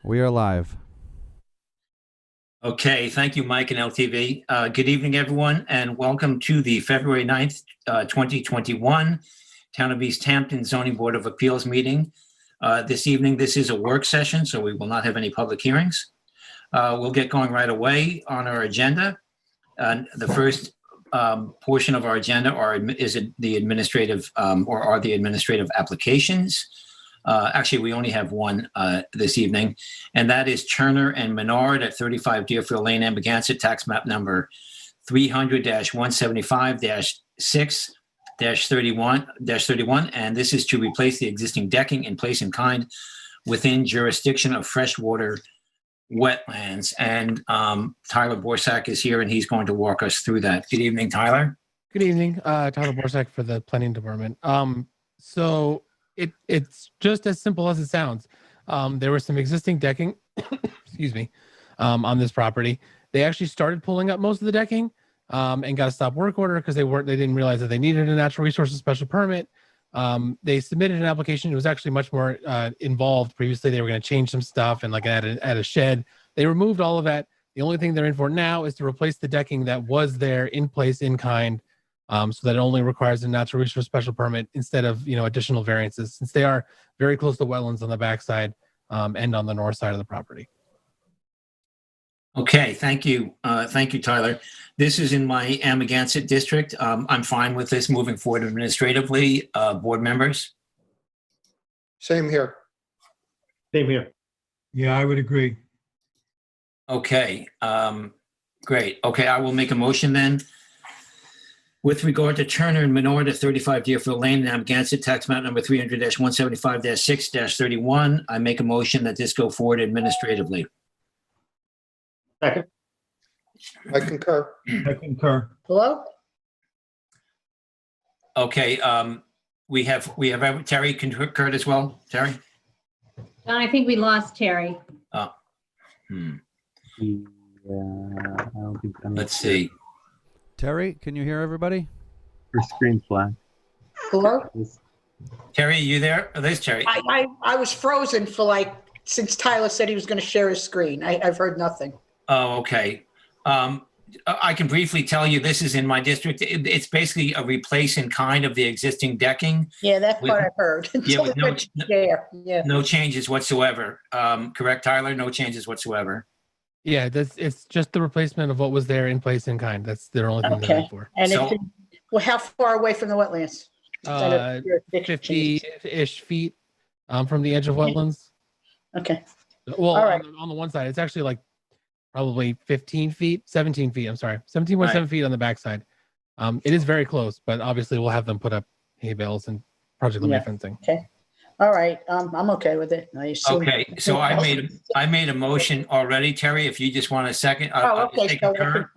We are live. Okay, thank you, Mike and LTV. Good evening, everyone, and welcome to the February 9th, 2021 Town of East Hampton Zoning Board of Appeals meeting. This evening, this is a work session, so we will not have any public hearings. We'll get going right away on our agenda. The first portion of our agenda are the administrative applications. Actually, we only have one this evening, and that is Turner and Menard at 35 Deerfield Lane, Amagansett, tax map number 300-175-6-31, and this is to replace the existing decking in place and kind within jurisdiction of freshwater wetlands. And Tyler Borsak is here, and he's going to walk us through that. Good evening, Tyler. Good evening, Tyler Borsak for the Planning Department. So it's just as simple as it sounds. There was some existing decking, excuse me, on this property. They actually started pulling up most of the decking and got a stop work order because they didn't realize that they needed a natural resources special permit. They submitted an application. It was actually much more involved. Previously, they were going to change some stuff and add a shed. They removed all of that. The only thing they're in for now is to replace the decking that was there in place in kind. So that it only requires a natural resource special permit instead of, additional variances, since they are very close to wetlands on the backside and on the north side of the property. Okay, thank you. Thank you, Tyler. This is in my Amagansett district. I'm fine with this moving forward administratively. Board members? Same here. Same here. Yeah, I would agree. Okay, great. Okay, I will make a motion then. With regard to Turner and Menard at 35 Deerfield Lane, Amagansett, tax map number 300-175-6-31, I make a motion that this go forward administratively. Second. I concur. I concur. Hello? Okay, we have Terry concurred as well. Terry? I think we lost Terry. Yeah, I don't think I'm Let's see. Terry, can you hear everybody? Her screen's black. Hello? Terry, you there? Oh, there's Terry. I was frozen for since Tyler said he was going to share his screen. I've heard nothing. Oh, okay. I can briefly tell you this is in my district. It's basically a replace in kind of the existing decking. Yeah, that's what I've heard. Yeah, with Yeah. no changes whatsoever. Correct, Tyler? No changes whatsoever. Yeah, it's just the replacement of what was there in place in kind. That's their only thing they're Okay. for. And So- well, how far away from the wetlands? 50-ish feet from the edge of wetlands. Okay. Well, All right. on the one side, it's actually probably 17 feet. I'm sorry, 17.7 Right. feet on the backside. It is very close, but obviously we'll have them put up hay bales and project limit Yeah. fencing. Okay. All right. I'm okay with it. I assume. Okay, so I made a motion already, Terry. If you just want a second. Oh, okay. Take So a turn.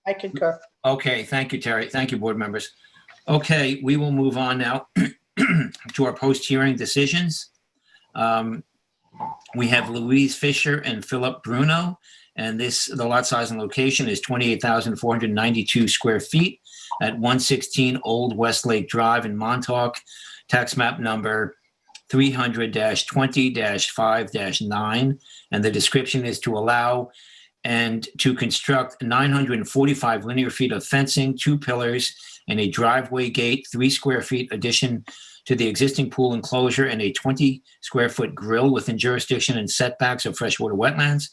I concur. Okay, thank you, Terry. Thank you, board members. Okay, we will move on now to our post-hearing decisions. We have Louise Fisher and Philip Bruno, and the lot size and location is 28,492 square feet at 116 Old Westlake Drive in Montauk, tax map number 300-20-5-9, and the description is to allow and to construct 945 linear feet of fencing, 2 pillars, and a driveway gate, 3 square feet addition to the existing pool enclosure, and a 20 square foot grill within jurisdiction and setbacks of freshwater wetlands.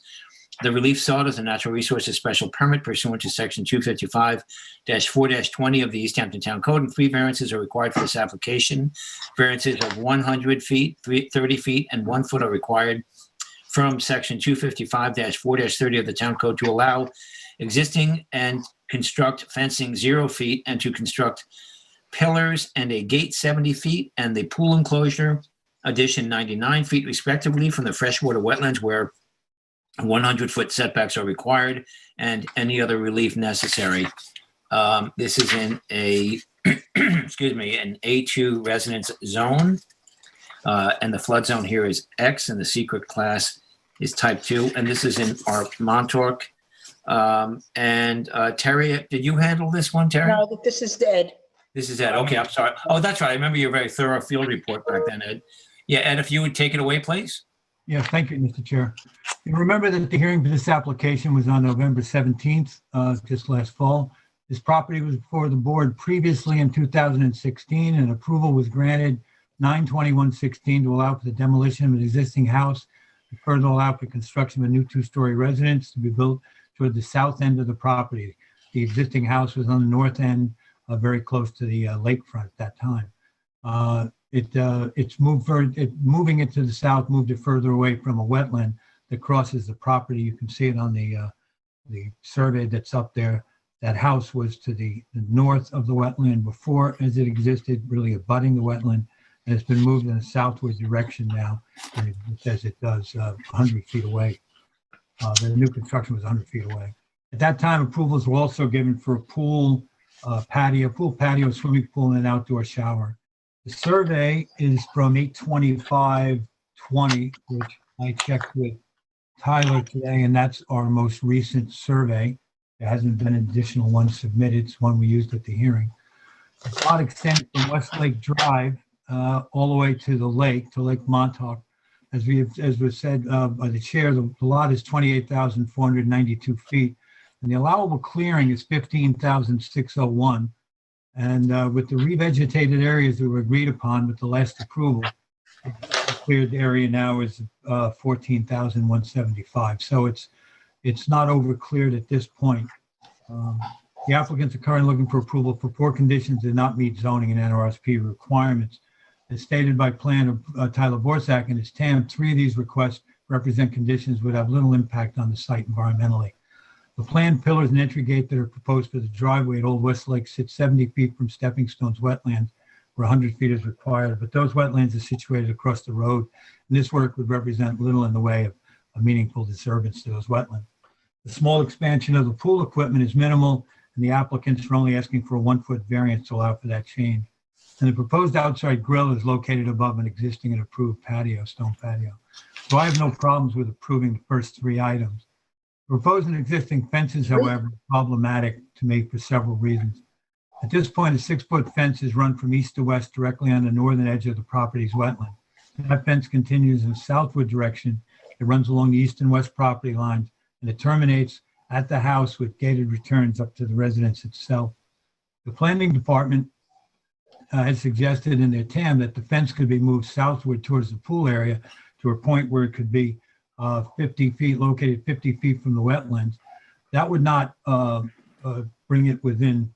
The relief sought is a natural resources special permit pursuant to section 255-4-20 of the East Hampton Town Code, and 3 variances are required for this application. Variances of 100 feet, 30 feet, and 1 foot are required from section 255-4-30 of the Town Code to allow existing and construct fencing 0 feet, and to construct pillars and a gate 70 feet, and the pool enclosure addition 99 feet respectively from the freshwater wetlands where 100-foot setbacks are required, and any other relief necessary. This is in a, excuse me, an A2 residence zone, and the flood zone here is X, and the secret class is type 2, and this is in our Montauk. Terry, did you handle this one, Terry? No, this is Ed. This is Ed. Okay, I'm sorry. Oh, that's right. I remember your very thorough field report back then, Ed. Yeah, Ed, if you would take it away, please. Yeah, thank you, Mr. Chair. You remember that the hearing for this application was on November 17th, just last fall. This property was before the board previously in 2016, and approval was granted 9/21/16 to allow for the demolition of an existing house and further allow for construction of a new two-story residence to be built toward the south end of the property. The existing house was on the north end, very close to the lakefront at that time. It's moving it to the south, moved it further away from a wetland that crosses the property. You can see it on the survey that's up there. That house was to the north of the wetland before, as it existed, really abutting the wetland, and it's been moved in a southward direction now, and it says it does 100 feet away. The new construction was 100 feet away. At that time, approvals were also given for a pool patio, swimming pool, and an outdoor shower. The survey is from 8/25/20, which I checked with Tyler today, and that's our most recent survey. There hasn't been an additional one submitted. It's one we used at the hearing. The plot extends from Westlake Drive all the way to the lake, to Lake Montauk. As was said by the chair, the lot is 28,492 feet, and the allowable clearing is 15,601. And with the revegetated areas that were agreed upon with the last approval, the cleared area now is 14,175. So it's not over cleared at this point. The applicants are currently looking for approval for 4 conditions that do not meet zoning and NRSP requirements. As stated by Plan of Tyler Borsak and his TAM, 3 of these requests represent conditions would have little impact on the site environmentally. The planned pillars and entry gate that are proposed for the driveway at Old Westlake sit 70 feet from Stepping Stones wetlands, where 100 feet is required, but those wetlands are situated across the road, and this work would represent little in the way of a meaningful disturbance to those wetlands. The small expansion of the pool equipment is minimal, and the applicants are only asking for a 1-foot variance to allow for that change. And the proposed outside grill is located above an existing and approved patio, stone patio. So I have no problems with approving the first 3 items. Proposing existing fences, however, is problematic to me for several reasons. At this point, a 6-foot fence is run from east to west directly on the northern edge of the property's wetland. That fence continues in a southward direction. It runs along the east and west property lines, and it terminates at the house with gated returns up to the residence itself. The planning department has suggested in their TAM that the fence could be moved southward towards the pool area to a point where it could be 50 feet, located 50 feet from the wetlands. That would not bring it within,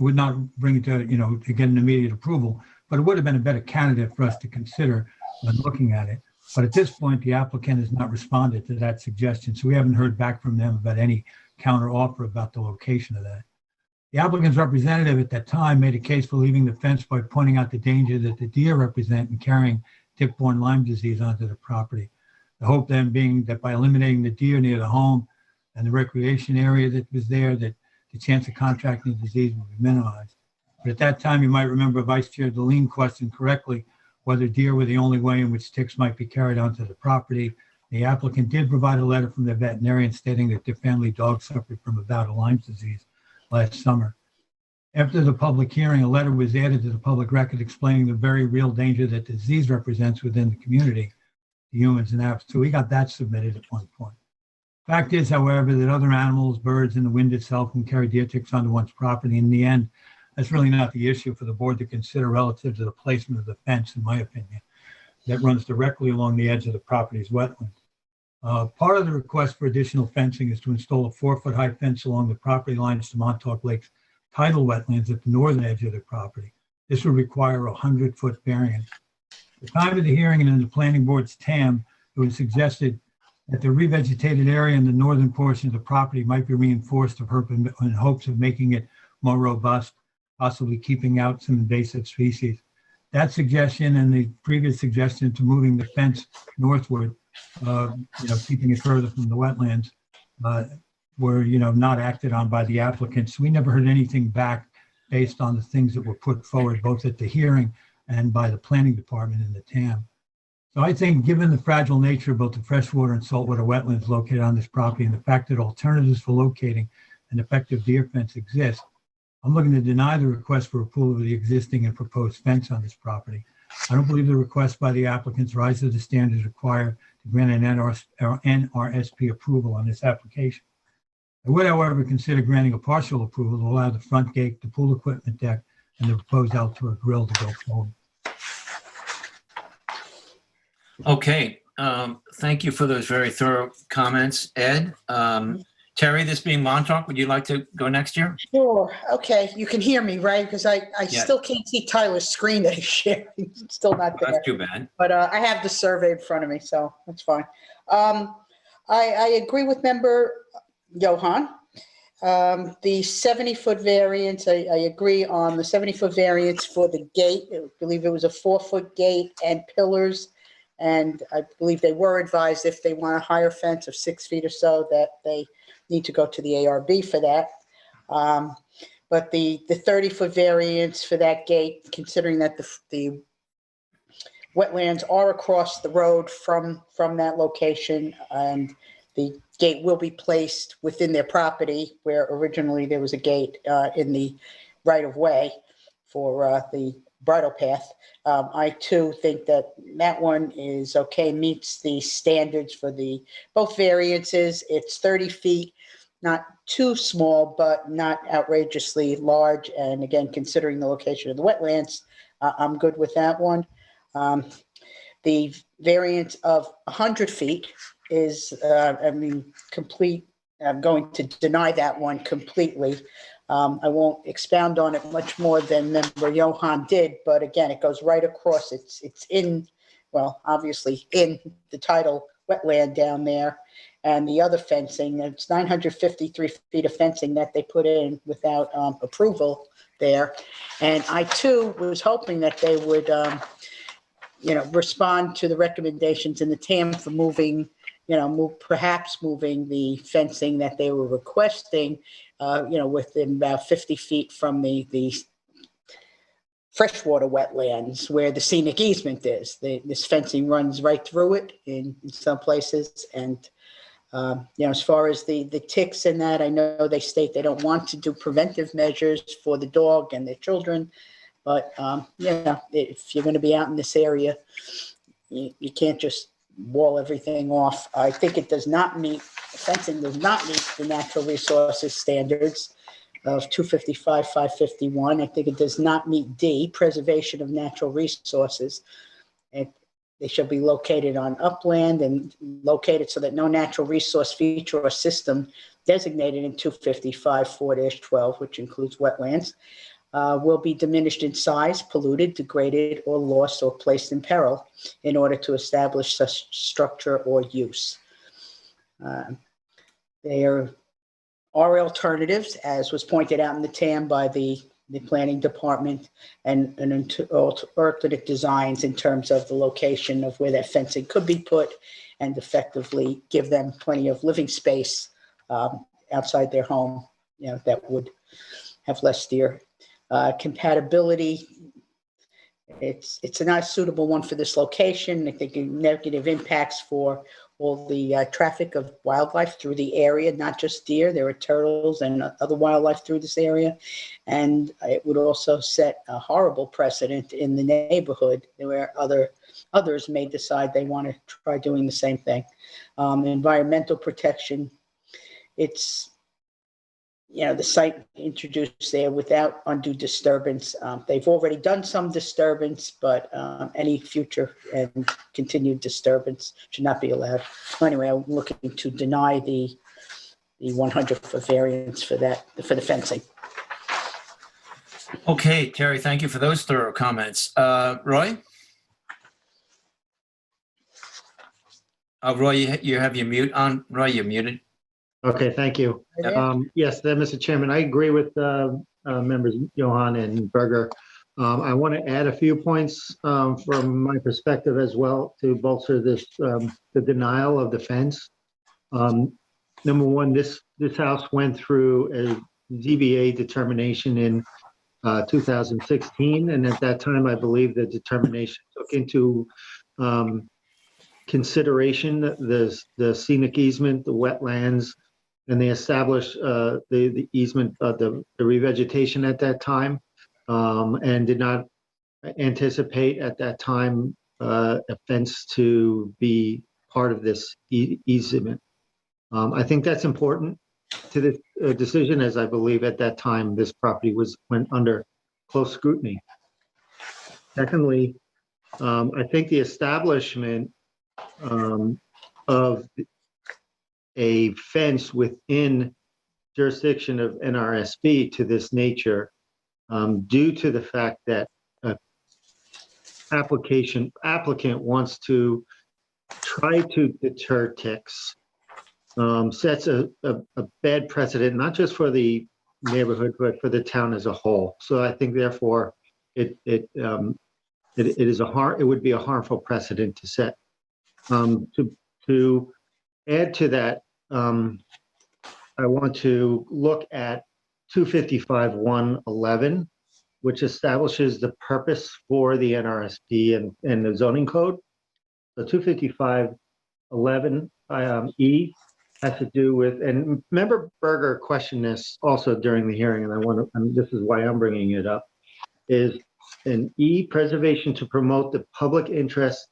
would not bring it to, to get an immediate approval, but it would have been a better candidate for us to consider when looking at it. But at this point, the applicant has not responded to that suggestion, so we haven't heard back from them about any counter offer about the location of that. The applicant's representative at that time made a case for leaving the fence by pointing out the danger that the deer represent in carrying tick-borne Lyme disease onto the property. The hope then being that by eliminating the deer near the home and the recreation area that was there, that the chance of contracting the disease would be minimized. But at that time, you might remember Vice Chair Deline questioned correctly whether deer were the only way in which ticks might be carried onto the property. The applicant did provide a letter from their veterinarian stating that their family dog suffered from a bout of Lyme disease last summer. After the public hearing, a letter was added to the public record explaining the very real danger that disease represents within the community, the humans and apes. So we got that submitted at one point. Fact is, however, that other animals, birds, and the wind itself can carry deer ticks onto one's property. In the end, that's really not the issue for the board to consider relative to the placement of the fence, in my opinion, that runs directly along the edge of the property's wetland. Part of the request for additional fencing is to install a 4-foot high fence along the property lines to Montauk Lake's tidal wetlands at the northern edge of the property. This would require a 100-foot variance. At the time of the hearing and in the planning board's TAM, it was suggested that the revegetated area in the northern portion of the property might be reinforced in hopes of making it more robust, possibly keeping out some invasive species. That suggestion and the previous suggestion to moving the fence northward, keeping it further from the wetlands, were, not acted on by the applicants. We never heard anything back based on the things that were put forward, both at the hearing and by the planning department in the TAM. So I think given the fragile nature of both the freshwater and saltwater wetlands located on this property and the fact that alternatives for locating an effective deer fence exist, I'm looking to deny the request for approval of the existing and proposed fence on this property. I don't believe the request by the applicants rises to the standards required to grant an NRSP approval on this application. I would, however, consider granting a partial approval to allow the front gate, the pool equipment deck, and the proposed outdoor grill to go forward. Okay, thank you for those very thorough comments, Ed. Terry, this being Montauk, would you like to go next year? Sure. Okay, you can hear me, right? Because I Yeah. still can't see Tyler's screen that he's sharing. It's still not there. That's too bad. But I have the survey in front of me, so that's fine. I agree with member Johan. The 70-foot variance, I agree on the 70-foot variance for the gate. I believe it was a 4-foot gate and pillars. And I believe they were advised if they want a higher fence of 6 feet or so, that they need to go to the ARB for that. But the 30-foot variance for that gate, considering that the wetlands are across the road from that location, and the gate will be placed within their property where originally there was a gate in the right-of-way for the bridle path. I too think that that one is okay, meets the standards for both variances. It's 30 feet, not too small, but not outrageously large. And again, considering the location of the wetlands, I'm good with that one. The variance of 100 feet is, complete. I'm going to deny that one completely. I won't expound on it much more than member Johan did, but again, it goes right across. It's in, well, obviously in the tidal wetland down there. And the other fencing, it's 953 feet of fencing that they put in without approval there. And I too was hoping that they would, respond to the recommendations in the TAM for moving, perhaps moving the fencing that they were requesting, within about 50 feet from the freshwater wetlands where the scenic easement is. This fencing runs right through it in some places. And, as far as the ticks and that, I know they state they don't want to do preventive measures for the dog and their children. But, if you're going to be out in this area, you can't just wall everything off. I think it does not meet, fencing does not meet the natural resources standards of 255, 551. I think it does not meet D, preservation of natural resources. They should be located on upland and located so that no natural resource feature or system designated in 255 4-12, which includes wetlands, will be diminished in size, polluted, degraded, or lost or placed in peril in order to establish such structure or use. There are alternatives, as was pointed out in the TAM by the planning department, and alternate designs in terms of the location of where that fencing could be put and effectively give them plenty of living space outside their home, that would have less deer. Compatibility, it's a not suitable one for this location. I think negative impacts for all the traffic of wildlife through the area, not just deer. There are turtles and other wildlife through this area. And it would also set a horrible precedent in the neighborhood where others may decide they want to try doing the same thing. Environmental protection, it's, the site introduced there without undue disturbance. They've already done some disturbance, but any future and continued disturbance should not be allowed. So anyway, I'm looking to deny the 100-foot variance for the fencing. Okay, Terry, thank you for those thorough comments. Roy? Roy, you have your mute on. Roy, you're muted. Okay, thank you. Yes, Mr. Chairman, I agree with members Johan and Berger. I want to add a few points from my perspective as well to bolster this, the denial of the fence. Number one, this house went through a ZBA determination in 2016, and at that time, I believe the determination took into consideration the scenic easement, the wetlands, and they established the easement, the revegetation at that time, and did not anticipate at that time a fence to be part of this easement. I think that's important to this decision, as I believe at that time this property went under close scrutiny. Secondly, I think the establishment of a fence within jurisdiction of NRSP to this nature, due to the fact that applicant wants to try to deter ticks, sets a bad precedent, not just for the neighborhood, but for the town as a whole. So I think therefore it would be a harmful precedent to set. To add to that, I want to look at 255-111, which establishes the purpose for the NRSP and the zoning code. So 255-11 E has to do with, and Member Berger questioned this also during the hearing, and this is why I'm bringing it up, is an E, preservation to promote the public interest,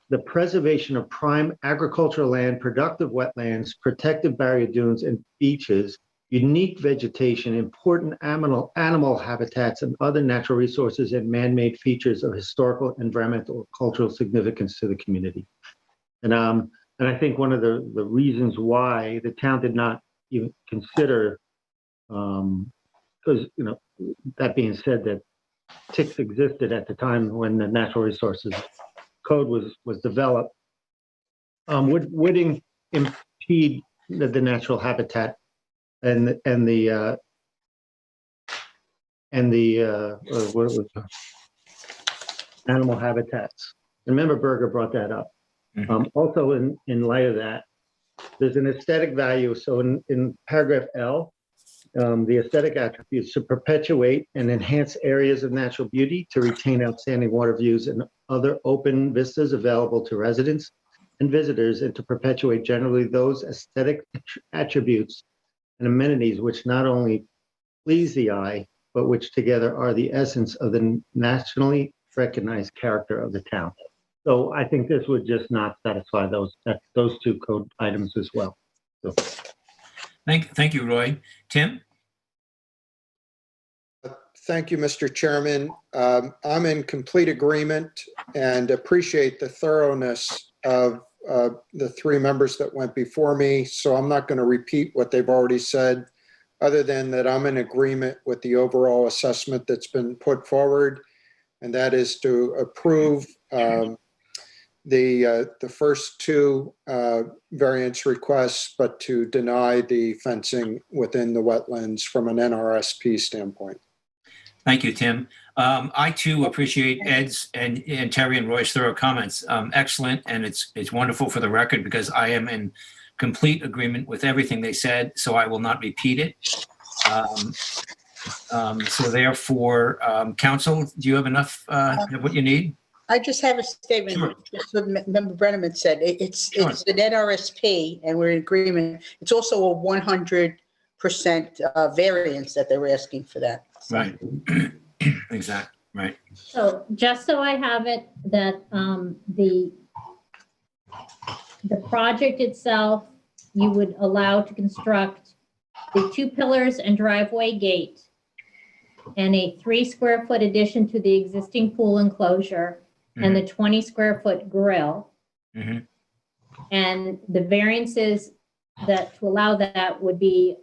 the preservation of prime agricultural land, productive wetlands, protected barrier dunes and beaches, unique vegetation, important animal habitats, and other natural resources and man-made features of historical, environmental, cultural significance to the community. And I think one of the reasons why the town did not even consider, because, you know, that being said, that ticks existed at the time when the natural resources code was developed, would impede the natural habitat and the animal habitats. Remember, Berger brought that up. Also, in light of that, there's an aesthetic value. So in paragraph L, the aesthetic attributes to perpetuate and enhance areas of natural beauty, to retain outstanding water views and other open vistas available to residents and visitors, and to perpetuate generally those aesthetic attributes and amenities which not only please the eye, but which together are the essence of the nationally recognized character of the town. So I think this would just not satisfy those two code items as well. So. Thank you, Roy. Tim? Thank you, Mr. Chairman. I'm in complete agreement and appreciate the thoroughness of the three members that went before me. So I'm not going to repeat what they've already said, other than that I'm in agreement with the overall assessment that's been put forward, and that is to approve the first two variance requests, but to deny the fencing within the wetlands from an NRSP standpoint. Thank you, Tim. I too appreciate Ed's and Terry and Roy's thorough comments. Excellent, and it's wonderful for the record because I am in complete agreement with everything they said, so I will not repeat it. So therefore, council, do you have enough, what you need? I just have a statement. Sure. Just what Member Brenneman said. It's Sure. an NRSP, and we're in agreement. It's also a 100% variance that they were asking for that. So. Right. Exactly. Right. So just so I have it, that the project itself, you would allow to construct the 2 pillars and driveway gate and a 3 square foot addition to the existing pool enclosure and the 20 square foot grill. And the variances that to allow that would be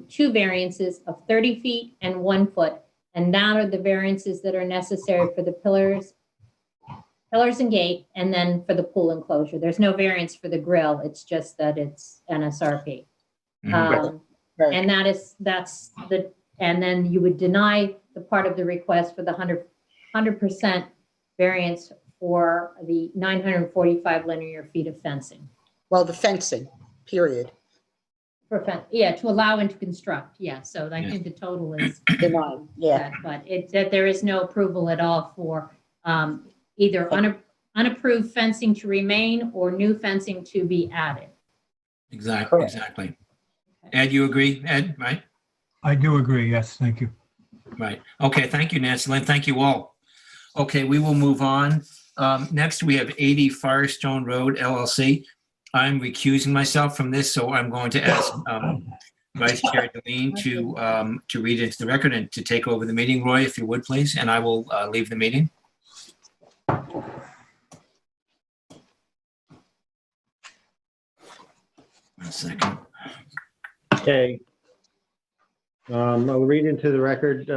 2 variances of 30 feet and 1 foot. And that are the variances that are necessary for the pillars and gate, and then for the pool enclosure. There's no variance for the grill. It's just that it's NSRP. Right. And and then you would deny the part of the request for the 100% variance for the 945 linear feet of fencing. Well, the fencing, period. Yeah, to allow and to construct. Yeah, so I think the total is Denied. Yeah. that, but it's that there is no approval at all for either unapproved fencing to remain or new fencing to be added. Exactly. Correct. Exactly. Ed, you agree? Ed, right? I do agree. Yes, thank you. Right. Okay. Thank you, Nancy Lynn. Thank you all. Okay, we will move on. Next, we have 80 Firestone Road LLC. I'm recusing myself from this, so I'm going to ask Vice Chair Deline to read into the record and to take over the meeting. Roy, if you would, please, and I will leave the meeting. One second. Okay. I'll read into the record,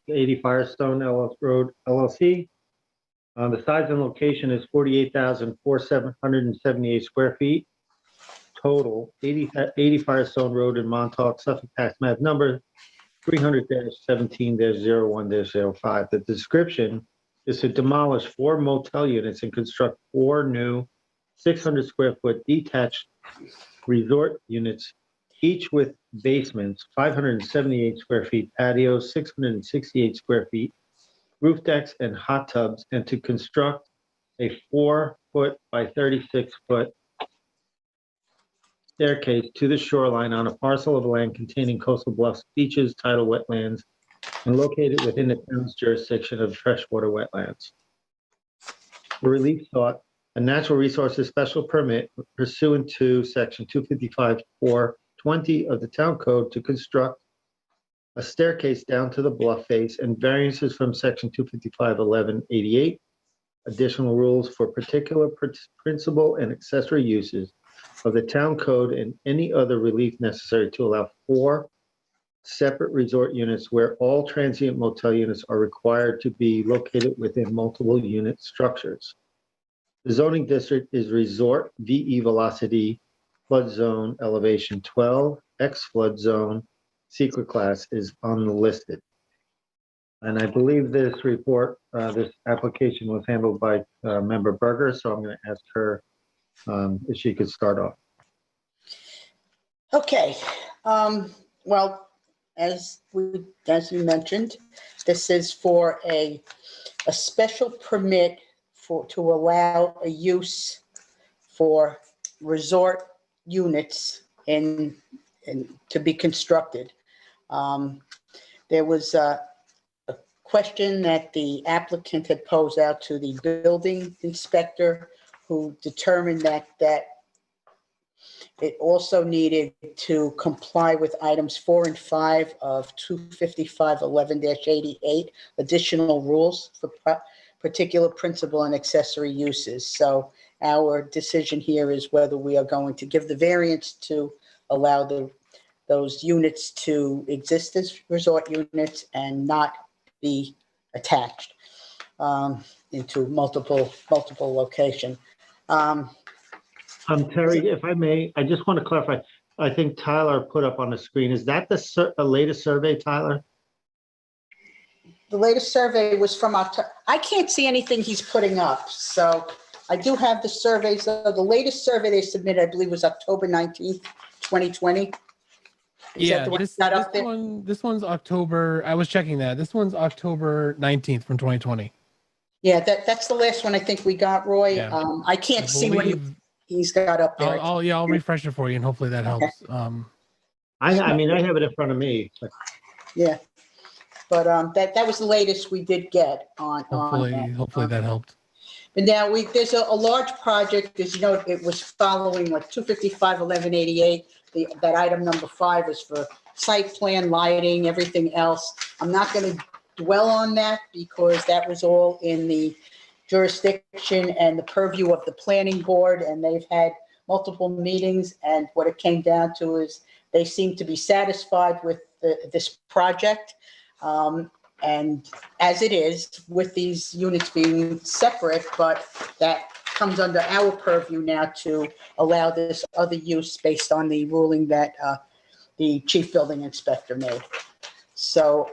80 Firestone Road LLC. The size and location is 48,778 square feet. Total, 80 Firestone Road in Montauk, Suffolk, tax map number 300-17-01-05. The description is to demolish 4 motel units and construct 4 new 600 square foot detached resort units, each with basements, 578 square feet, patios, 668 square feet, roof decks, and hot tubs, and to construct a 4-foot by 36-foot staircase to the shoreline on a parcel of land containing coastal bluffs, beaches, tidal wetlands, and located within the town's jurisdiction of freshwater wetlands. The relief sought a natural resources special permit pursuant to section 255-420 of the town code to construct a staircase down to the bluff face and variances from section 255-1188, additional rules for particular principal and accessory uses of the town code, and any other relief necessary to allow 4 separate resort units where all transient motel units are required to be located within multiple unit structures. The zoning district is resort VE velocity flood zone elevation 12, X flood zone, secret class is unlisted. And I believe this report, this application was handled by Member Berger, so I'm going to ask her if she could start off. Okay. Well, as you mentioned, this is for a special permit to allow a use for resort units to be constructed. There was a question that the applicant had posed out to the building inspector, who determined that it also needed to comply with items 4 and 5 of 255-11-88, additional rules for particular principal and accessory uses. So our decision here is whether we are going to give the variance to allow those units to exist as resort units and not be attached into multiple location. Terry, if I may, I just want to clarify. I think Tyler put up on the screen. Is that the latest survey, Tyler? The latest survey was from October. I can't see anything he's putting up, so I do have the surveys. The latest survey they submitted, I believe, was October 19th, 2020. Yeah, this one's October. I was checking that. This one's October 19th from 2020. Yeah, that's the last one I think we got, Roy. Yeah. I can't see what he's got up there. I'll refresh it for you, and hopefully that helps. Okay. I mean, I have it in front of me. But... Yeah, but that was the latest we did get on. Hopefully that helped. But now there's a large project. As you know, it was following like 255-1188. That item number 5 is for site plan, lighting, everything else. I'm not going to dwell on that because that was all in the jurisdiction and the purview of the planning board, and they've had multiple meetings, and what it came down to is they seem to be satisfied with this project. And as it is, with these units being separate, but that comes under our purview now to allow this other use based on the ruling that the chief building inspector made. So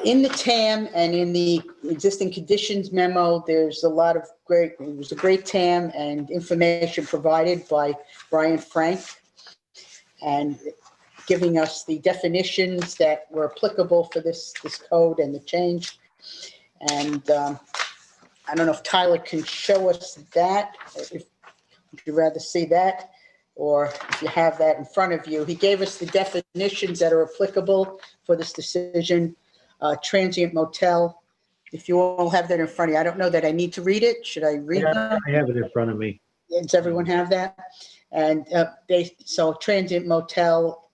in the TAM and in the existing conditions memo, there's a lot of it was a great TAM and information provided by Brian Frank, and giving us the definitions that were applicable for this code and the change. And I don't know if Tyler can show us that, if you'd rather see that, or if you have that in front of you. He gave us the definitions that are applicable for this decision. transient motel. If you all have that in front of you, I don't know that I need to read it. Should I read it? I have it in front of me. Does everyone have that? And so transient motel,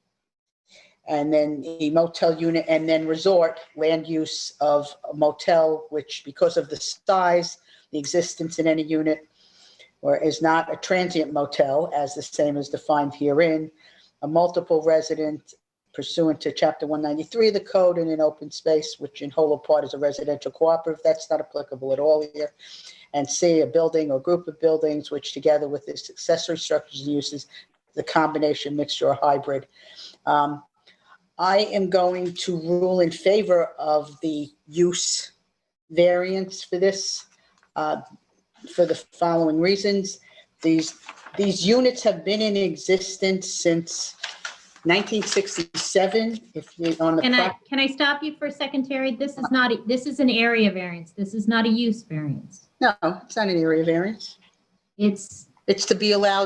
and then a motel unit, and then resort land use of a motel, which because of the size, the existence in any unit, or is not a transient motel as the same as defined herein, a multiple resident pursuant to chapter 193 of the code in an open space, which in whole or part is a residential cooperative. That's not applicable at all here. And C, a building or group of buildings, which together with its accessory structures and uses, the combination, mixture, or hybrid. I am going to rule in favor of the use variance for this, for the following reasons. These units have been in existence since 1967. If you on the Can I stop you for a second, Terry? This is an area variance. This is not a use variance. No, it's not an area variance. It's to be allow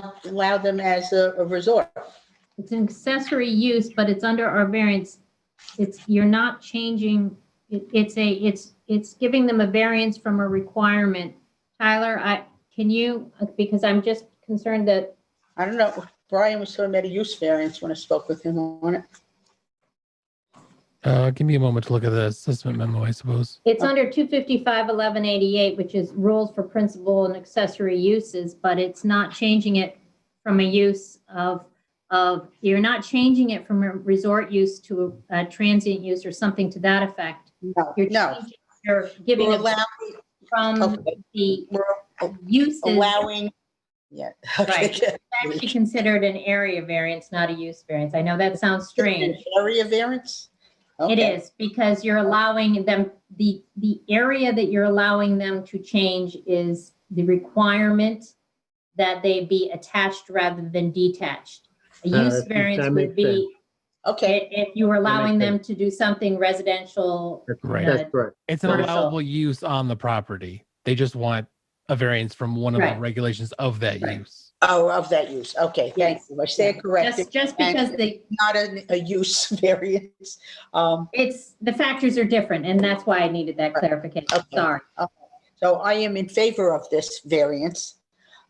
them as a resort. It's an accessory use, but it's under our variance. You're not changing, it's giving them a variance from a requirement. Tyler, because I'm just concerned that. I don't know, Brian was talking about a use variance when I spoke with him on it. Give me a moment to look at the assessment memo, I suppose. It's under 255-1188, which is rules for principal and accessory uses, but it's not changing it from a use you're not changing it from a resort use to a transient use or something to that effect. No, You're giving We're it allowing, from okay. the We're uses. allowing, yeah. Right. It's actually considered an area variance, not a use variance. I know that sounds strange. An area variance? It Okay. is, because you're allowing them, the area that you're allowing them to change is the requirement that they be attached rather than detached. A use variance that would makes sense. be Okay, if you were allowing makes them to do something residential. Right. That's correct. It's an Commercial. allowable use on the property. They just want a variance from one of Right. the regulations of that Right. use. oh, of that use, okay, thank Yes. you, I stand corrected. Just because And not a use variance. the factors are different, and that's why I needed that clarification. Okay. Sorry. So I am in favor of this variance.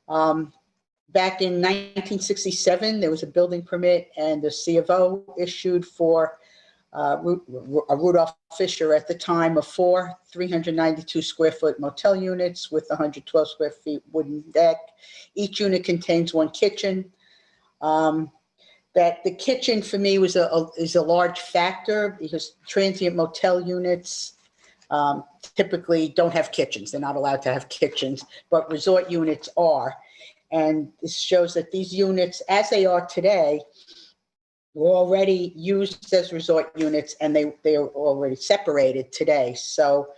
Back in 1967, there was a building permit and a C of O issued for Rudolph Fisher at the time of 4 392 square foot motel units with 112 square feet wooden deck. Each unit contains one kitchen. That the kitchen for me is a large factor because transient motel units typically don't have kitchens. They're not allowed to have kitchens, but resort units are. And this shows that these units, as they are today, were already used as resort units, and they are already separated today. So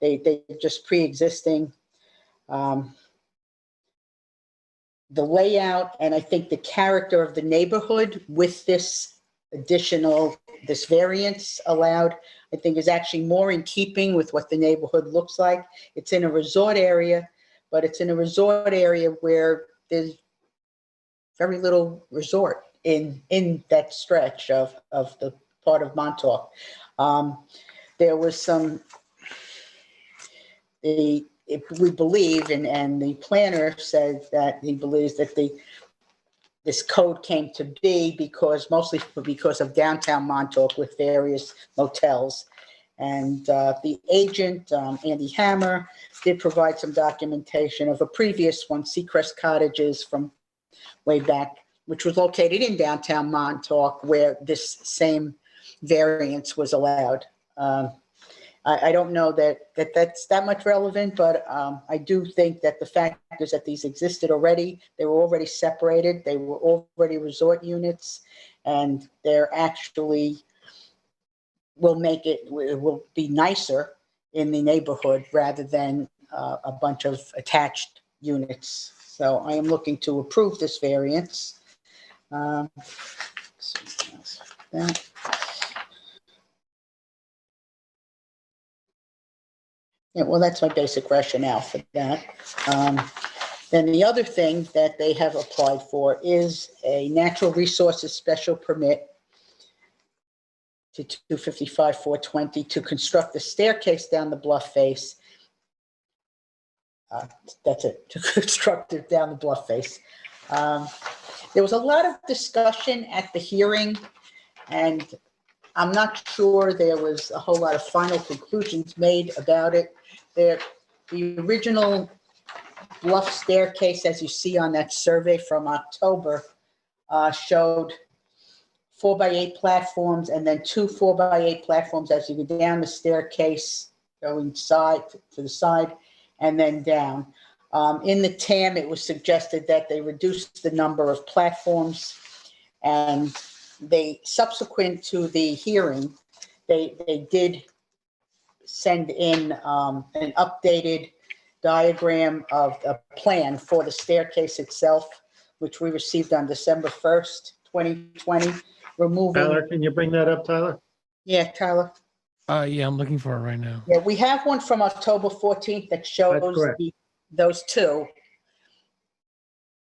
they just pre-existing. The layout and I think the character of the neighborhood with this variance allowed, I think is actually more in keeping with what the neighborhood looks like. It's in a resort area, but it's in a resort area where there's very little resort in that stretch of the part of Montauk. There was we believe, and the planner said that he believes that this code came to be mostly because of downtown Montauk with various motels. And the agent, Andy Hammer, did provide some documentation of a previous one, Seacrest Cottages from way back, which was located in downtown Montauk, where this same variance was allowed. I don't know that's that much relevant, but I do think that the fact is that these existed already. They were already separated. They were already resort units, and they're actually it will be nicer in the neighborhood rather than a bunch of attached units. So I am looking to approve this variance. Yeah, well, that's my basic rationale for that. Then the other thing that they have applied for is a natural resources special permit to 255, 420 to construct the staircase down the bluff face. That's it, to construct it down the bluff face. There was a lot of discussion at the hearing, and I'm not sure there was a whole lot of final conclusions made about it. The original bluff staircase, as you see on that survey from October, showed 4x8 platforms and then 2 4x8 platforms as you go down the staircase, going side to the side and then down. In the TAM, it was suggested that they reduce the number of platforms, and they, subsequent to the hearing, they did send in an updated diagram of a plan for the staircase itself, which we received on December 1st, 2020, removing. Tyler, can you bring that up, Tyler? Yeah, Tyler. Yeah, I'm looking for it right now. Yeah, we have one from October 14th that shows That's correct. those two.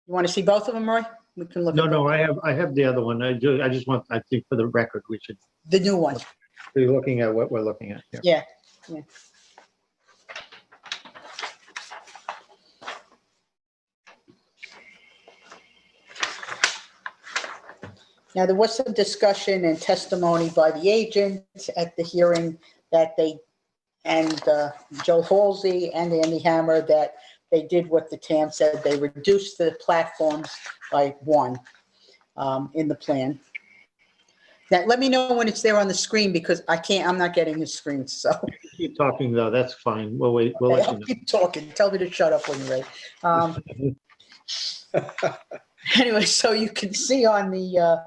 You want to see both of them, Roy? We can look No, at no, I have the other one. I just want, I think for the record, we should the new one. be looking at what we're looking at here. Yeah, yeah. Now, there was some discussion and testimony by the agent at the hearing that they, and Joe Halsey and Andy Hammer, that they did what the TAM said. They reduced the platforms by 1 in the plan. Now, let me know when it's there on the screen, because I'm not getting his screen, so. Keep talking though, that's fine. We'll wait, we'll let you I'll know. keep talking. Tell me to shut up when you're ready. Anyway, so you can see on the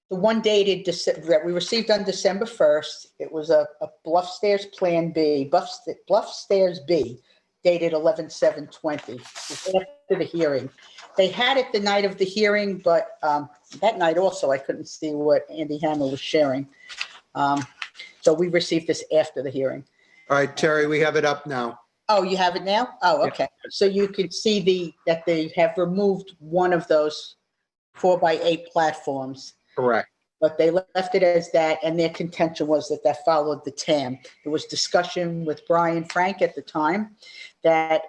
one dated that we received on December 1st, it was a Bluff Stairs Plan B, Bluff Stairs B, dated 11/7/20, after the hearing. They had it the night of the hearing, but that night also I couldn't see what Andy Hammer was sharing. So we received this after the hearing. All right, Terry, we have it up now. Oh, you have it now? Oh, okay. So you could see that they have removed one of those 4x8 platforms. Correct. But they left it as that, and their contention was that that followed the TAM. There was discussion with Brian Frank at the time that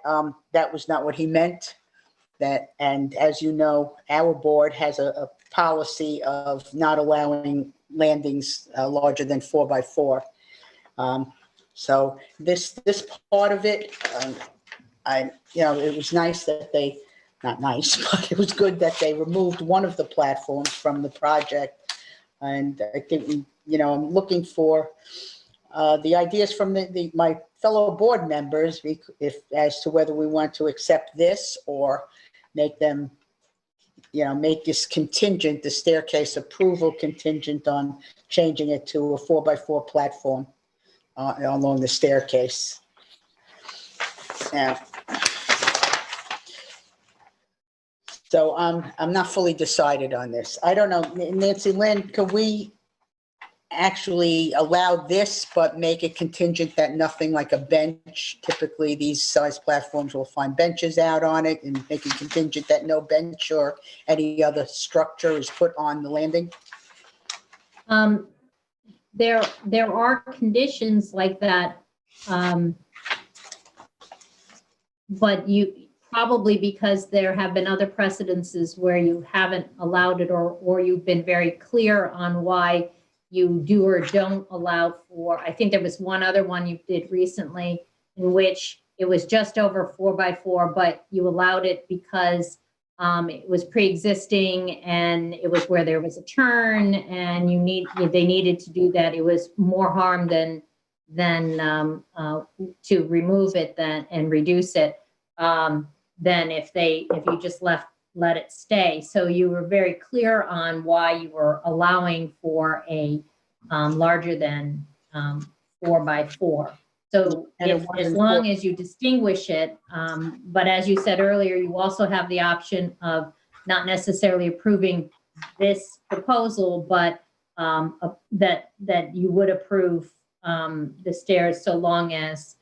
that was not what he meant. And as you know, our board has a policy of not allowing landings larger than 4x4. So this part of it, it was nice that they, not nice, but it was good that they removed one of the platforms from the project. And I think, I'm looking for the ideas from my fellow board members, as to whether we want to accept this or make them, make this contingent, the staircase approval contingent on changing it to a 4x4 platform along the staircase. Now, so I'm not fully decided on this. I don't know, Nancy Lynn, can we actually allow this, but make it contingent that nothing like a bench, typically these size platforms will find benches out on it, and make it contingent that no bench or any other structure is put on the landing? There are conditions like that, but you probably, because there have been other precedences where you haven't allowed it, or you've been very clear on why you do or don't allow for. I think there was one other one you did recently in which it was just over 4x4, but you allowed it because it was pre-existing and it was where there was a turn, and they needed to do that. It was more harm than to remove it and reduce it than if you just let it stay. So you were very clear on why you were allowing for a larger than 4x4. So as long as you distinguish it, but as you said earlier, you also have the option of not necessarily approving this proposal, but that you would approve the stairs so long as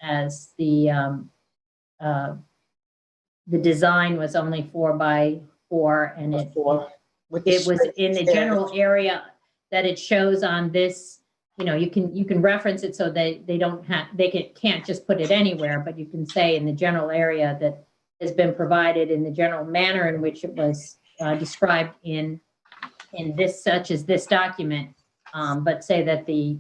the design was only 4x4, and it was in the general area that it shows on this, you can reference it so they don't have, can't just put it anywhere, but you can say in the general area that has been provided in the general manner in which it was described in this, such as this document, but say that the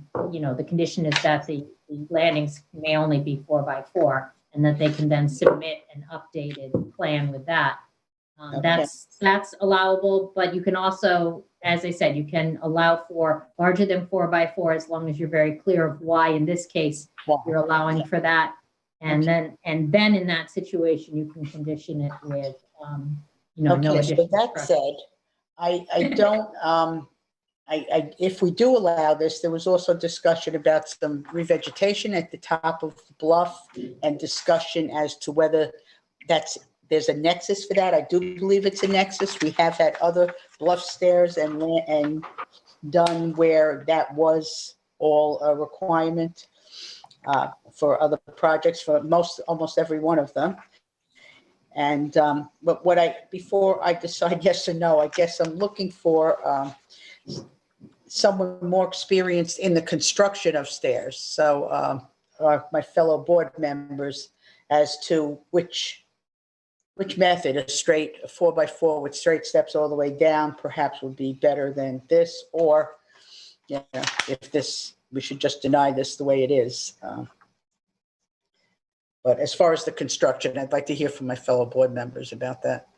condition is that the landings may only be 4x4, and that they can then submit an updated plan with that. Okay. That's allowable, but you can also, as I said, you can allow for larger than 4x4 as long as you're very clear of why, in this case, you're allowing for that. And then in that situation, you can condition it with, no Okay, so additional that structure. said, I don't, if we do allow this, there was also discussion about some revegetation at the top of the bluff and discussion as to whether there's a nexus for that. I do believe it's a nexus. We have had other bluff stairs and done where that was all a requirement for other projects, for almost every one of them. And but before I decide yes or no, I guess I'm looking for someone more experienced in the construction of stairs. So my fellow board members, as to which method, a 4x4 with straight steps all the way down, perhaps would be better than this, or if we should just deny this the way it is. But as far as the construction, I'd like to hear from my fellow board members about that.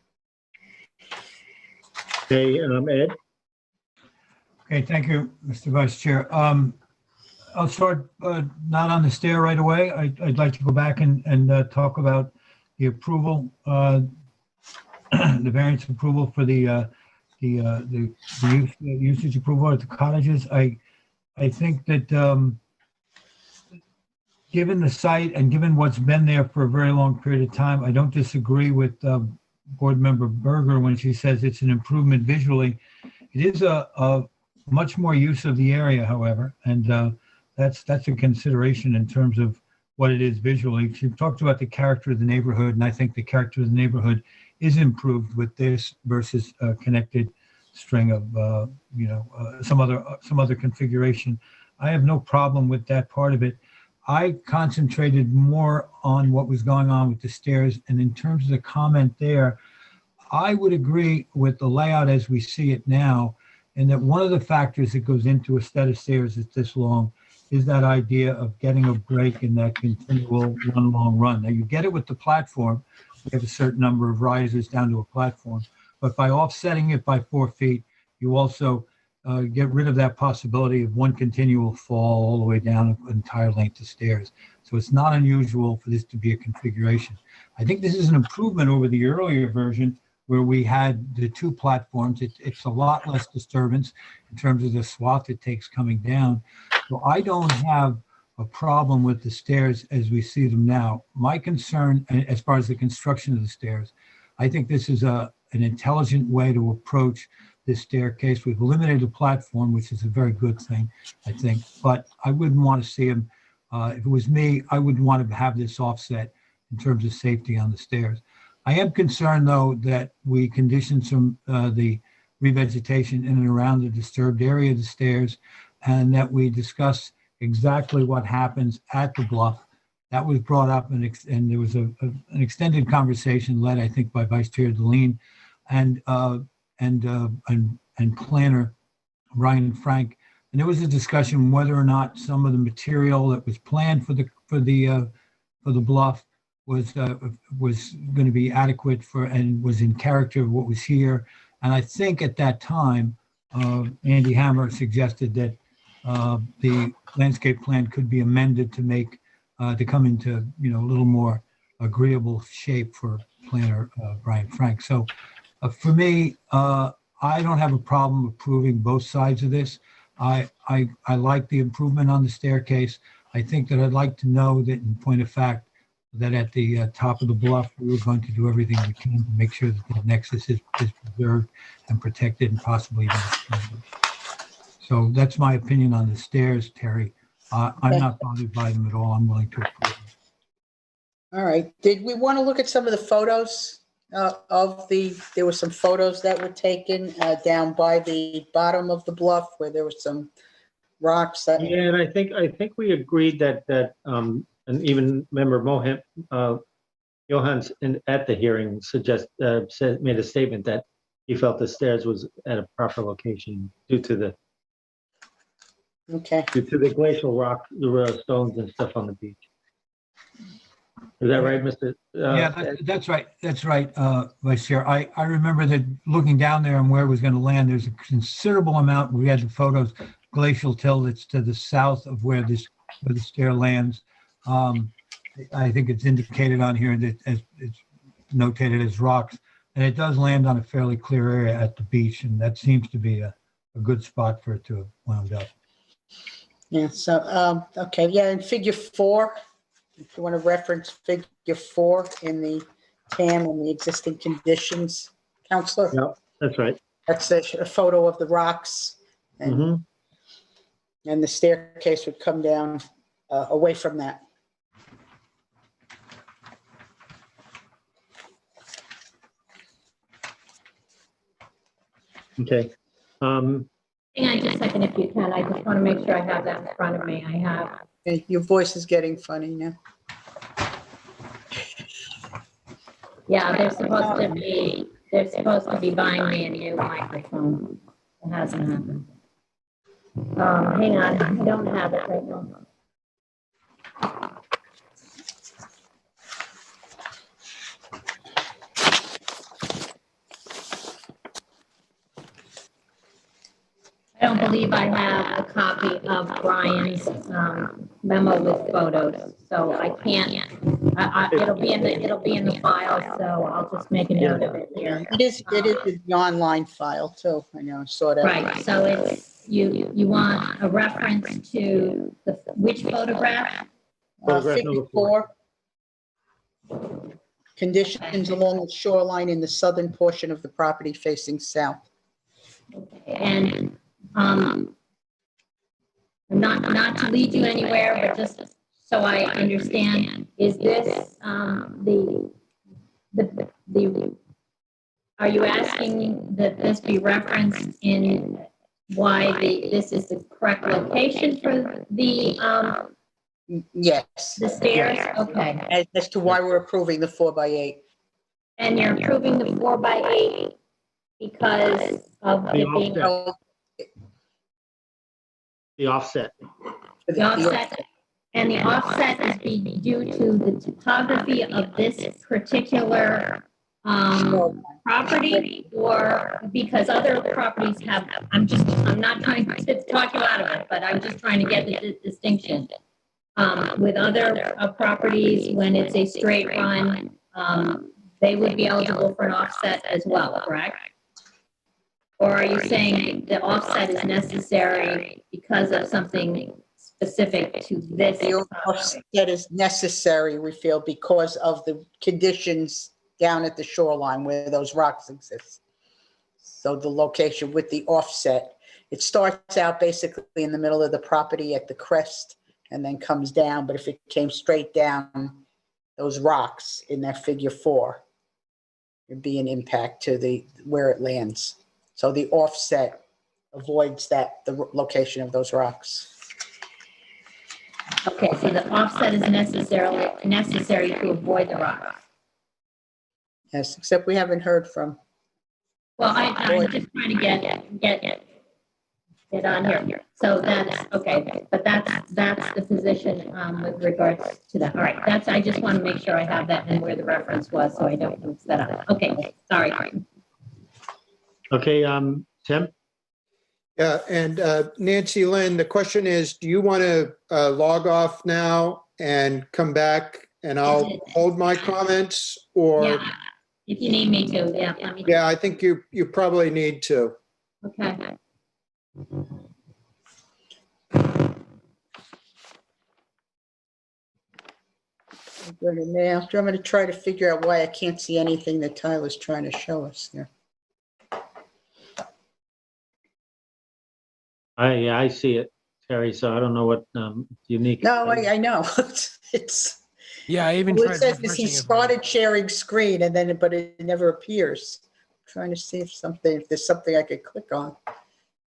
Okay, Ed? Okay, thank you, Mr. Vice Chair. I'll start not on the stair right away. I'd like to go back and talk about the approval, the variance approval for the usage approval at the cottages. I think that given the site and given what's been there for a very long period of time, I don't disagree with Board Member Berger when she says it's an improvement visually. It is a much more use of the area, however, and that's a consideration in terms of what it is visually. She talked about the character of the neighborhood, and I think the character of the neighborhood is improved with this versus a connected string of some other configuration. I have no problem with that part of it. I concentrated more on what was going on with the stairs, and in terms of the comment there, I would agree with the layout as we see it now, and that one of the factors that goes into a set of stairs that's this long is that idea of getting a break in that continual one long run. Now, you get it with the platform. We have a certain number of risers down to a platform, but by offsetting it by 4 feet, you also get rid of that possibility of one continual fall all the way down an entire length of stairs. So it's not unusual for this to be a configuration. I think this is an improvement over the earlier version where we had the 2 platforms. It's a lot less disturbance in terms of the swath it takes coming down. So I don't have a problem with the stairs as we see them now. My concern, as far as the construction of the stairs, I think this is an intelligent way to approach this staircase. We've eliminated the platform, which is a very good thing, I think. But I wouldn't want to see them, if it was me, I wouldn't want to have this offset in terms of safety on the stairs. I am concerned, though, that we condition some the revegetation in and around the disturbed area of the stairs, and that we discuss exactly what happens at the bluff. That was brought up, and there was an extended conversation led, I think, by Vice Chair Deline and planner Ryan Frank. And there was a discussion whether or not some of the material that was planned for the bluff was going to be adequate for and was in character of what was here. And I think at that time, Andy Hammer suggested that the landscape plan could be amended to make to come into a little more agreeable shape for planner Brian Frank. So for me, I don't have a problem approving both sides of this. I like the improvement on the staircase. I think that I'd like to know that, in point of fact, that at the top of the bluff, we were going to do everything we can to make sure that the nexus is preserved and protected and possibly even expanded. So that's my opinion on the stairs, Terry. I'm not bothered by them at all. I'm willing to approve them. All right. Did we want to look at some of the photos there were some photos that were taken down by the bottom of the bluff where there was some rocks that. Yeah, and I think we agreed that, and even member Johans at the hearing made a statement that he felt the stairs was at a proper location due to the Okay. glacial rock, the stones and stuff on the beach. Is that right, Mr.? Yeah, that's right. That's right, Vice Chair. I remember that looking down there and where it was going to land, there's a considerable amount. We had the photos, glacial till that's to the south of where the stair lands. I think it's indicated on here that it's notated as rocks, and it does land on a fairly clear area at the beach, and that seems to be a good spot for it to have wound up. Yeah, so, okay, yeah, in figure 4, if you want to reference figure 4 in the TAM and the existing conditions, Counselor. Yeah, that's right. That's a photo of the rocks, and the staircase would come down away from that. Okay. Hang on just a second if you can. I just want to make sure I have that in front of me. I have. Okay, your voice is getting funny now. Yeah, they're supposed to be buying me a new microphone. It hasn't happened. Hang on, I don't have it right now. I don't believe I have a copy of Brian's memo with photos, so I can't. It'll be in the file, so I'll just make a note of it here. It is the online file too. I know, I saw that. Right, so it's, you want a reference to which photograph? Photograph Figure number 4. Conditions along the shoreline in the southern portion of the property facing south. And not to lead you anywhere, but just so I understand, is this are you asking that this be referenced in why this is the correct location for the Yes. the stairs? Okay. As to why we're approving the 4x8. And you're approving the 4x8 because of it being The offset. the offset, and the offset is being due to the topography of this particular property, or because other properties have, I'm not trying to talk you out of it, but I'm just trying to get the distinction. With other properties, when it's a straight run, they would be eligible for an offset as well, correct? Or are you saying the offset is necessary because of something specific to this? The offset is necessary, we feel, because of the conditions down at the shoreline where those rocks exist. So the location with the offset, it starts out basically in the middle of the property at the crest and then comes down. But if it came straight down, those rocks in that figure 4, it'd be an impact to where it lands. So the offset avoids the location of those rocks. Okay, so the offset is necessary to avoid the rock. Yes, except we haven't heard from. Well, I'm just trying to get on here. So that's okay, but that's the position with regards to that. All right, I just want to make sure I have that and where the reference was, so I don't mix that up. Okay, sorry. Okay, Tim? Yeah, and Nancy Lynn, the question is, do you want to log off now and come back and I'll hold my comments, or? Yeah, if you need me to, yeah. Let me Yeah, I think you probably need to. Okay. Go to now. I'm going to try to figure out why I can't see anything that Tyler's trying to show us here. I see it, Terry, so I don't know what unique. No, I know. Yeah, I even What tried it says is he refreshing it for you. started sharing screen and then, but it never appears. Trying to see if there's something I could click on.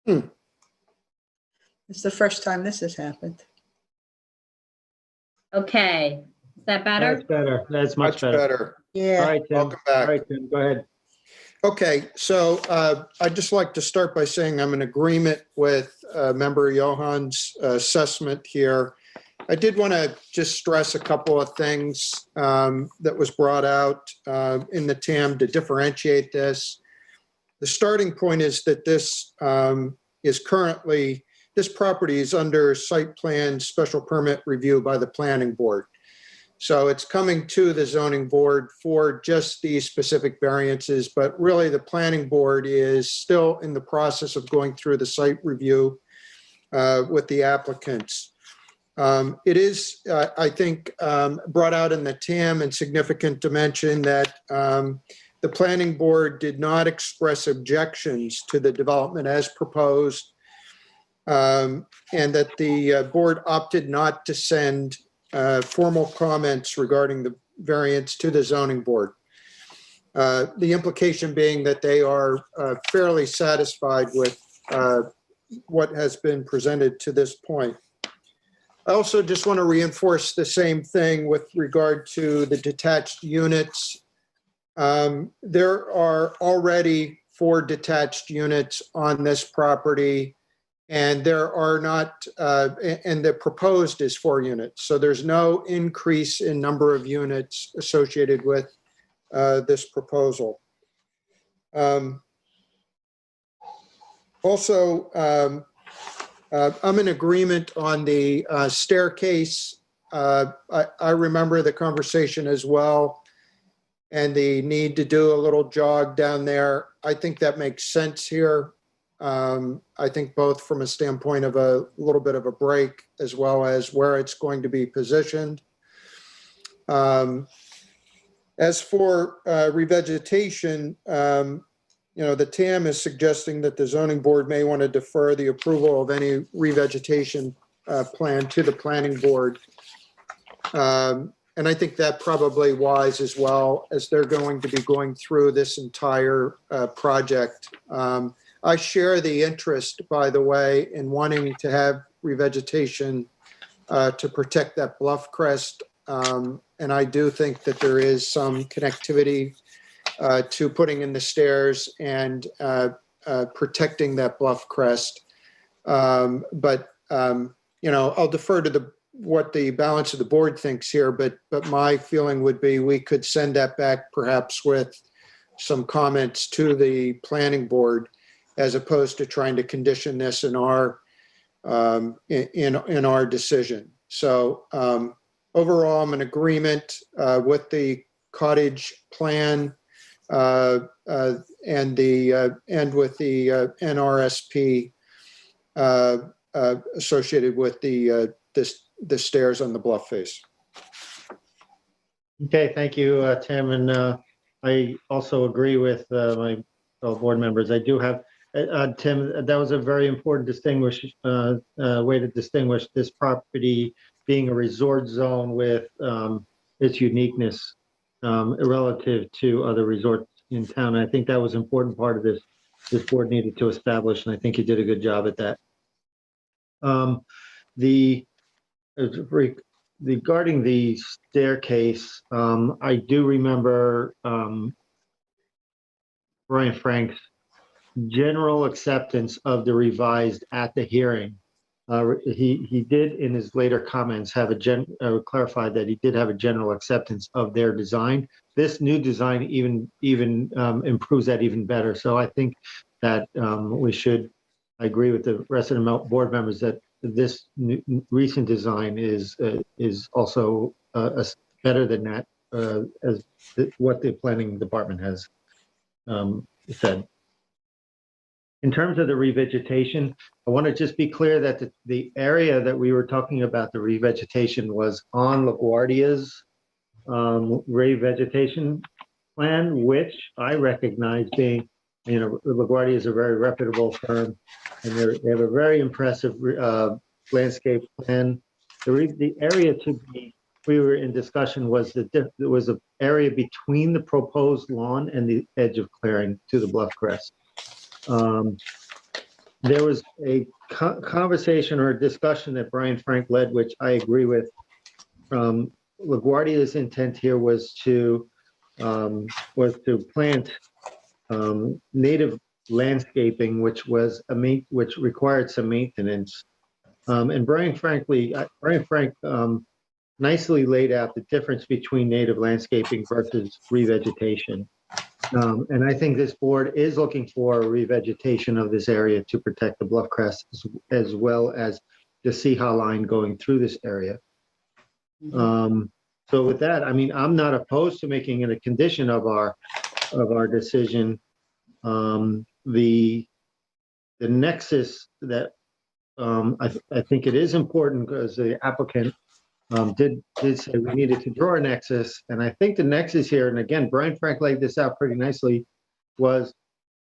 Hmm. It's the first time this has happened. Okay, is that better? That's better. That's much Much better. better. All Yeah. right, Tim. Welcome back. All right, Tim, go ahead. Okay, so I'd just like to start by saying I'm in agreement with Member Johann's assessment here. I did want to just stress a couple of things that was brought out in the TAM to differentiate this. The starting point is that this property is under site plan special permit review by the planning board. So it's coming to the zoning board for just these specific variances, but really the planning board is still in the process of going through the site review with the applicants. It is, I think, brought out in the TAM in significant dimension that the planning board did not express objections to the development as proposed, and that the board opted not to send formal comments regarding the variance to the zoning board. The implication being that they are fairly satisfied with what has been presented to this point. I also just want to reinforce the same thing with regard to the detached units. There are already 4 detached units on this property. And there are not, and the proposed is 4 units. So there's no increase in number of units associated with this proposal. Also, I'm in agreement on the staircase. I remember the conversation as well and the need to do a little jog down there. I think that makes sense here. I think both from a standpoint of a little bit of a break as well as where it's going to be positioned. As for revegetation, the TAM is suggesting that the zoning board may want to defer the approval of any revegetation plan to the planning board. And I think that probably wise as well, as they're going to be going through this entire project. I share the interest, by the way, in wanting to have revegetation to protect that bluff crest. And I do think that there is some connectivity to putting in the stairs and protecting that bluff crest. But I'll defer to what the balance of the board thinks here, but my feeling would be we could send that back perhaps with some comments to the planning board, as opposed to trying to condition this in our in our decision. So overall, I'm in agreement with the cottage plan and with the NRSP associated with the stairs on the bluff face. Okay, thank you, Tim. And I also agree with my fellow board members. I do have, Tim, that was a very important way to distinguish this property being a resort zone with its uniqueness relative to other resorts in town. And I think that was an important part of this board needed to establish, and I think you did a good job at that. Regarding the staircase, I do remember Brian Frank's general acceptance of the revised at the hearing. He did in his later comments have clarified that he did have a general acceptance of their design. This new design even improves that even better. So I think that I agree with the rest of the board members that this recent design is also better than that, as what the planning department has said. In terms of the revegetation, I want to just be clear that the area that we were talking about, the revegetation, was on LaGuardia's revegetation plan, which I recognize being, LaGuardia is a very reputable firm, and they have a very impressive landscape plan. The area to be we were in discussion was there was an area between the proposed lawn and the edge of clearing to the bluff crest. There was a conversation or a discussion that Brian Frank led, which I agree with. LaGuardia's intent here was to plant native landscaping, which required some maintenance. And Brian Frank nicely laid out the difference between native landscaping versus revegetation. And I think this board is looking for revegetation of this area to protect the bluff crest as well as the Ceha line going through this area. So with that, I mean, I'm not opposed to making it a condition of our decision. The nexus that I think it is important because the applicant did say we needed to draw a nexus, and I think the nexus here, and again, Brian Frank laid this out pretty nicely, was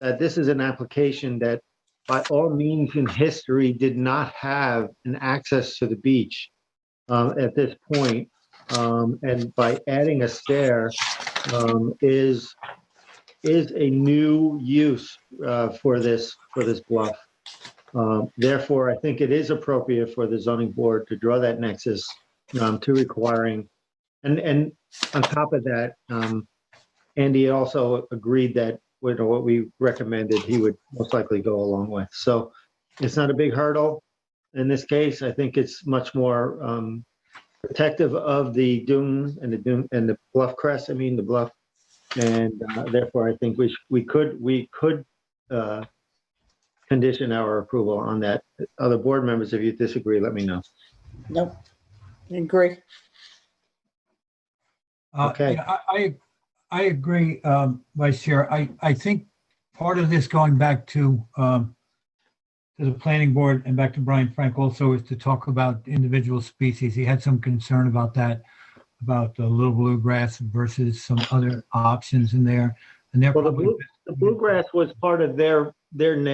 that this is an application that by all means in history did not have an access to the beach at this point. And by adding a stair is a new use for this bluff. Therefore, I think it is appropriate for the zoning board to draw that nexus to requiring, and on top of that, Andy also agreed that what we recommended he would most likely go along with. So it's not a big hurdle in this case. I think it's much more protective of the dune and the bluff crest. I mean the bluff, and therefore I think we could condition our approval on that. Other board members, if you disagree, let me know. Nope. I agree. Okay. Yeah, I agree, Vice Chair. I think part of this going back to the planning board and back to Brian Frank also is to talk about individual species. He had some concern about that, about the little bluegrass versus some other options in there. And they're Well, the bluegrass was part of their native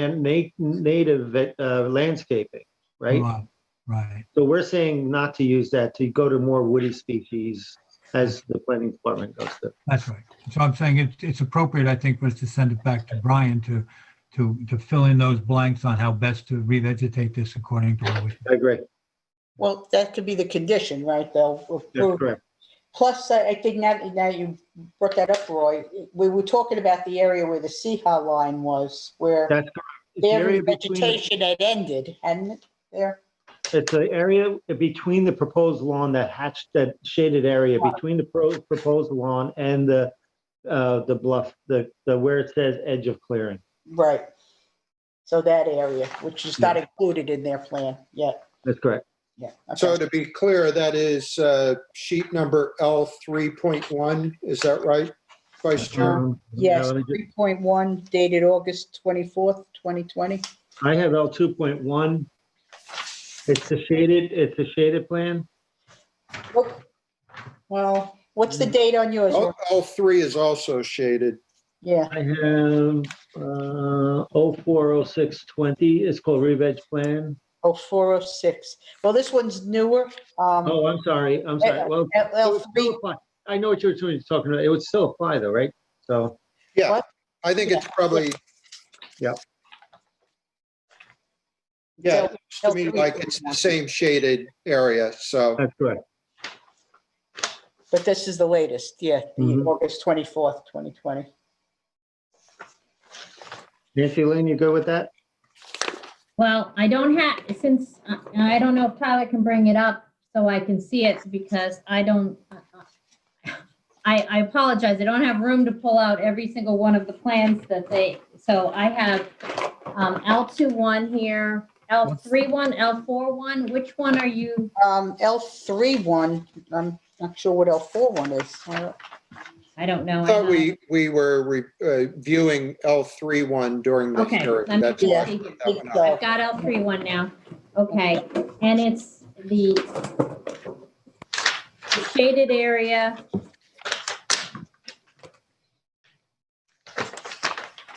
landscaping, right? Right. So we're saying not to use that, to go to more woody species as the planning department goes to. That's right. So I'm saying it's appropriate, I think, was to send it back to Brian to fill in those blanks on how best to revegetate this according to what we. I agree. Well, that could be the condition, right? That's correct. Plus, I think now you brought that up, Roy, we were talking about the area where the Ceha line was, where That's correct. It's the their area between vegetation had ended, hadn't it, there? It's the area between the proposed lawn, that shaded area between the proposed lawn and the bluff, the where it says edge of clearing. Right. So that area, which is not included in their plan yet. That's correct. Yeah. Okay. So to be clear, that is sheet number L3.1, is that right, Vice Chair? Yes, no, 3.1 dated August 24th, 2020. I have L2.1. It's a shaded plan. Oh, well, what's the date on yours? Roy? L3 is also shaded. Yeah, I have 040620. It's called re-veg plan. 0406. Well, this one's newer. Oh, I'm sorry. Well, it would L3. still apply. I know what you're talking about. It would still apply though, right? So Yeah, What? I think it's probably, yeah, it looks to me like it's the same shaded area, so. that's correct. But this is the latest, the Mhm. August 24th, 2020. Nancy Lynn, you good with that? Well, I don't have, since, I don't know if Tyler can bring it up so I can see it, because I don't, I apologize, I don't have room to pull out every single one of the plans that so I have L21 here, L31, L41, which one are you? L31, I'm not sure what L41 is. I don't know. I thought we were viewing L3.1 during this Okay, hearing. let me That's just why see. that went up. I've got L31 now. Okay, and it's the shaded area.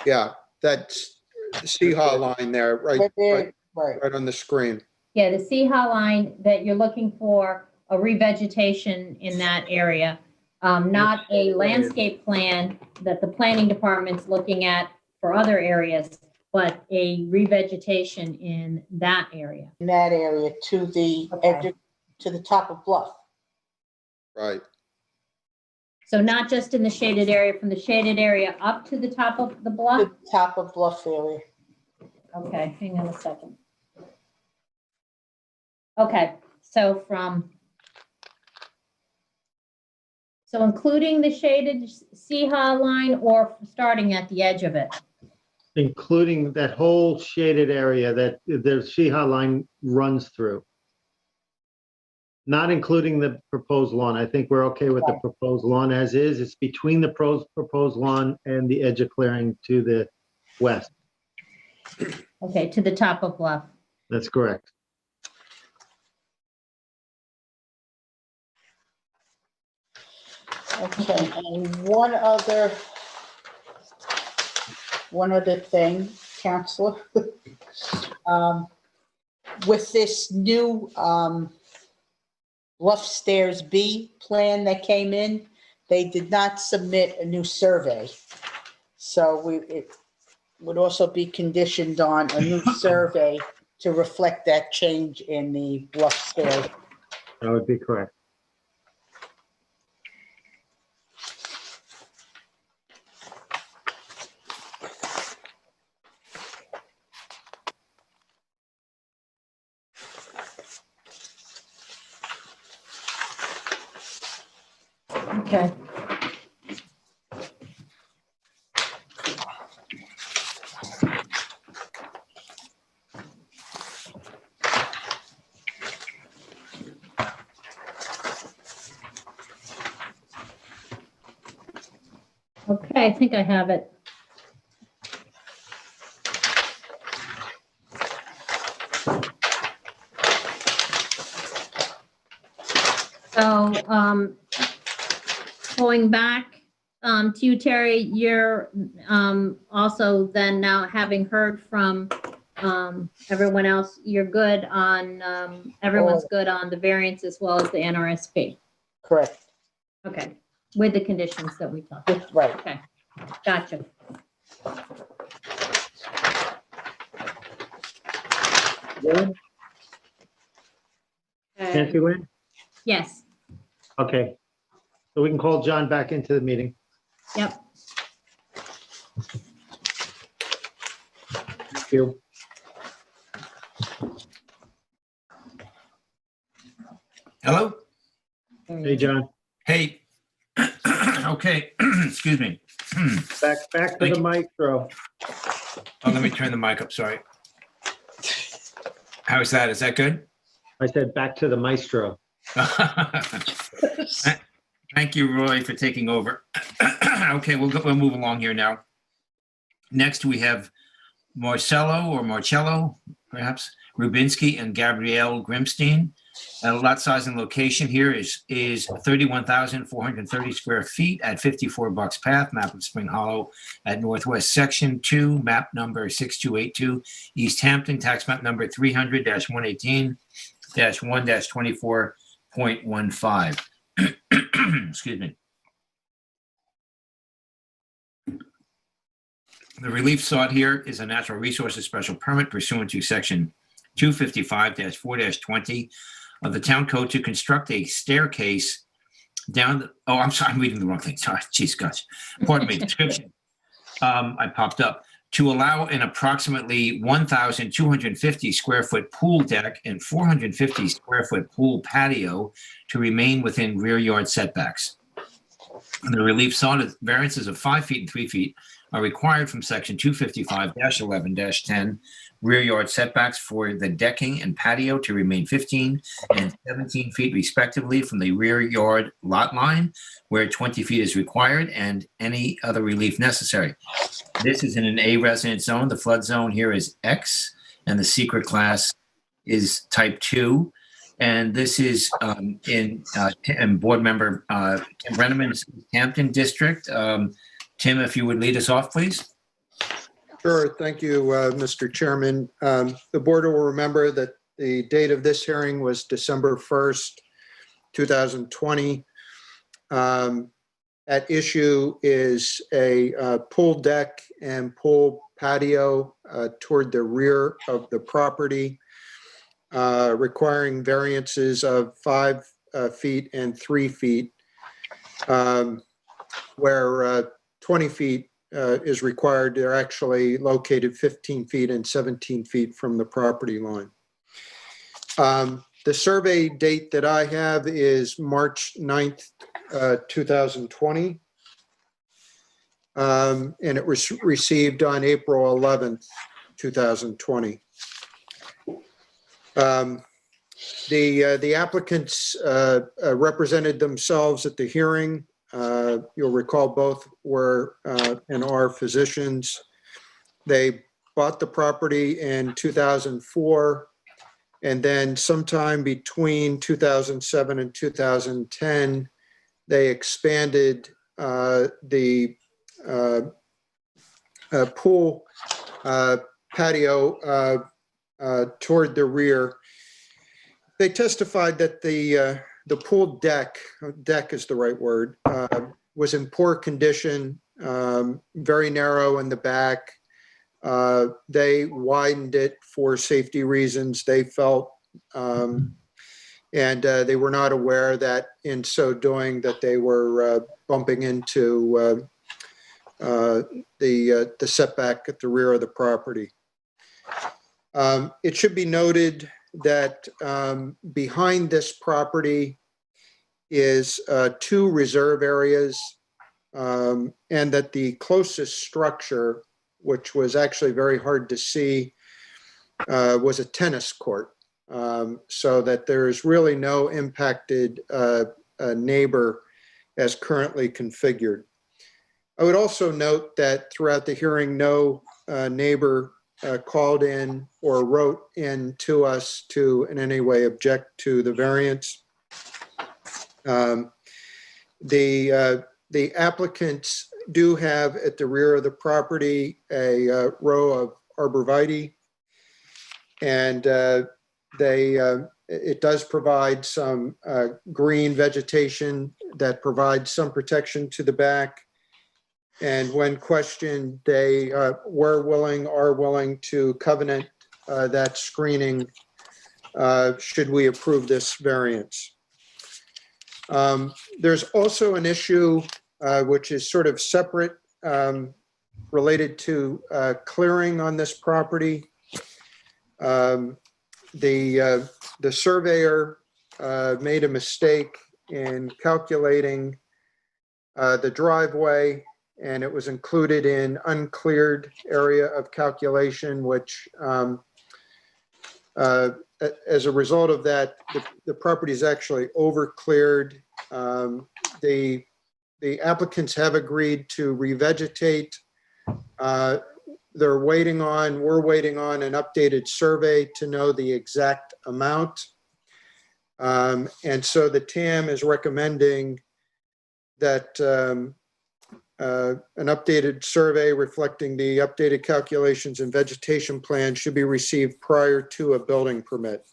Yeah, that's the Ceha line there, Right there, right on the screen. Yeah, the Ceha line that you're looking for a revegetation in that area, not a landscape plan that the planning department's looking at for other areas, but a revegetation in that area. In that area to the Okay. edge, to the top of bluff. Right. So not just in the shaded area, from the shaded area up to the top of the To bluff? the top of bluff area. Okay, hang on a second. Okay, so so including the shaded CHA line or starting at the edge of it? Including that whole shaded area that the Shiha line runs through. Not including the proposed lawn. I think we're okay with the proposed lawn as is. It's between the proposed lawn and the edge of clearing to the west. Okay, to the top of bluff. That's correct. Okay, and one other thing, Counselor. With this new Bluff Stairs B plan that came in, they did not submit a new survey. So it would also be conditioned on a new survey to reflect that change in the Bluff Stairs. That would be correct. Okay. Okay, I think I have it. So, going back to you, Terry, you're also then now having heard from everyone else, you're good on, everyone's good on the variance as well as the NRSP. Correct. Okay, with the conditions that we talked about. Right. Okay, gotcha. Lynn? Nancy Lynn? Yes, Okay. So we can call John back into the meeting. yep. Thank you. Hello? Hey, John. Hey. Okay, excuse me. Back to Thank the maestro. Oh, let me turn the mic up, sorry. How is that? Is that good? I said back to the maestro. Thank you, Roy, for taking over. Okay, we'll move along here now. Next, we have Marcello, perhaps, Rubinsky and Gabrielle Grimstein. Lot size and location here is 31,430 square feet at 54 Bucks Path, map of Spring Hollow at Northwest Section 2, map number 6282, East Hampton, tax map number 300-118-1-24.15. Excuse me. The relief sought here is a natural resources special permit pursuant to section 255-4-20 of the town code to construct a staircase down the, oh, I'm sorry, I'm reading the wrong thing. Sorry, geez, gosh. Pardon me, description. I popped up. To allow an approximately 1,250 square foot pool deck and 450 square foot pool patio to remain within rear yard setbacks. The relief sought is variances of 5 feet and 3 feet are required from section 255-11-10 rear yard setbacks for the decking and patio to remain 15 and 17 feet respectively from the rear yard lot line where 20 feet is required and any other relief necessary. This is in an A residence zone. The flood zone here is X and the secret class is type 2. And this is in board member Tim Brenneman's Hampton district. Tim, if you would lead us off, please. Sure. Thank you, Mr. Chairman. The board will remember that the date of this hearing was December 1st. 2020. At issue is a pool deck and pool patio toward the rear of the property, requiring variances of 5 feet and 3 feet, where 20 feet is required. They're actually located 15 feet and 17 feet from the property line. The survey date that I have is March 9th, 2020. And it was received on April 11th, 2020. The applicants represented themselves at the hearing. You'll recall both were and are physicians. They bought the property in 2004, and then sometime between 2007 and 2010, they expanded the pool patio toward the rear. They testified that the pool deck is the right word, was in poor condition, very narrow in the back. They widened it for safety reasons, they felt, and they were not aware that in so doing that they were bumping into the setback at the rear of the property. It should be noted that behind this property is 2 reserve areas, and that the closest structure, which was actually very hard to see, was a tennis court, so that there is really no impacted neighbor as currently configured. I would also note that throughout the hearing, no neighbor called in or wrote in to us to in any way object to the variance. The applicants do have at the rear of the property a row of arborvitae, and it does provide some green vegetation that provides some protection to the back. And when questioned, they are willing to covenant that screening should we approve this variance. There's also an issue which is sort of separate, related to clearing on this property. The surveyor made a mistake in calculating the driveway, and it was included in uncleared area of calculation, which as a result of that, the property is actually over cleared. The applicants have agreed to revegetate. We're waiting on an updated survey to know the exact amount. And so the TAM is recommending that an updated survey reflecting the updated calculations and vegetation plan should be received prior to a building permit.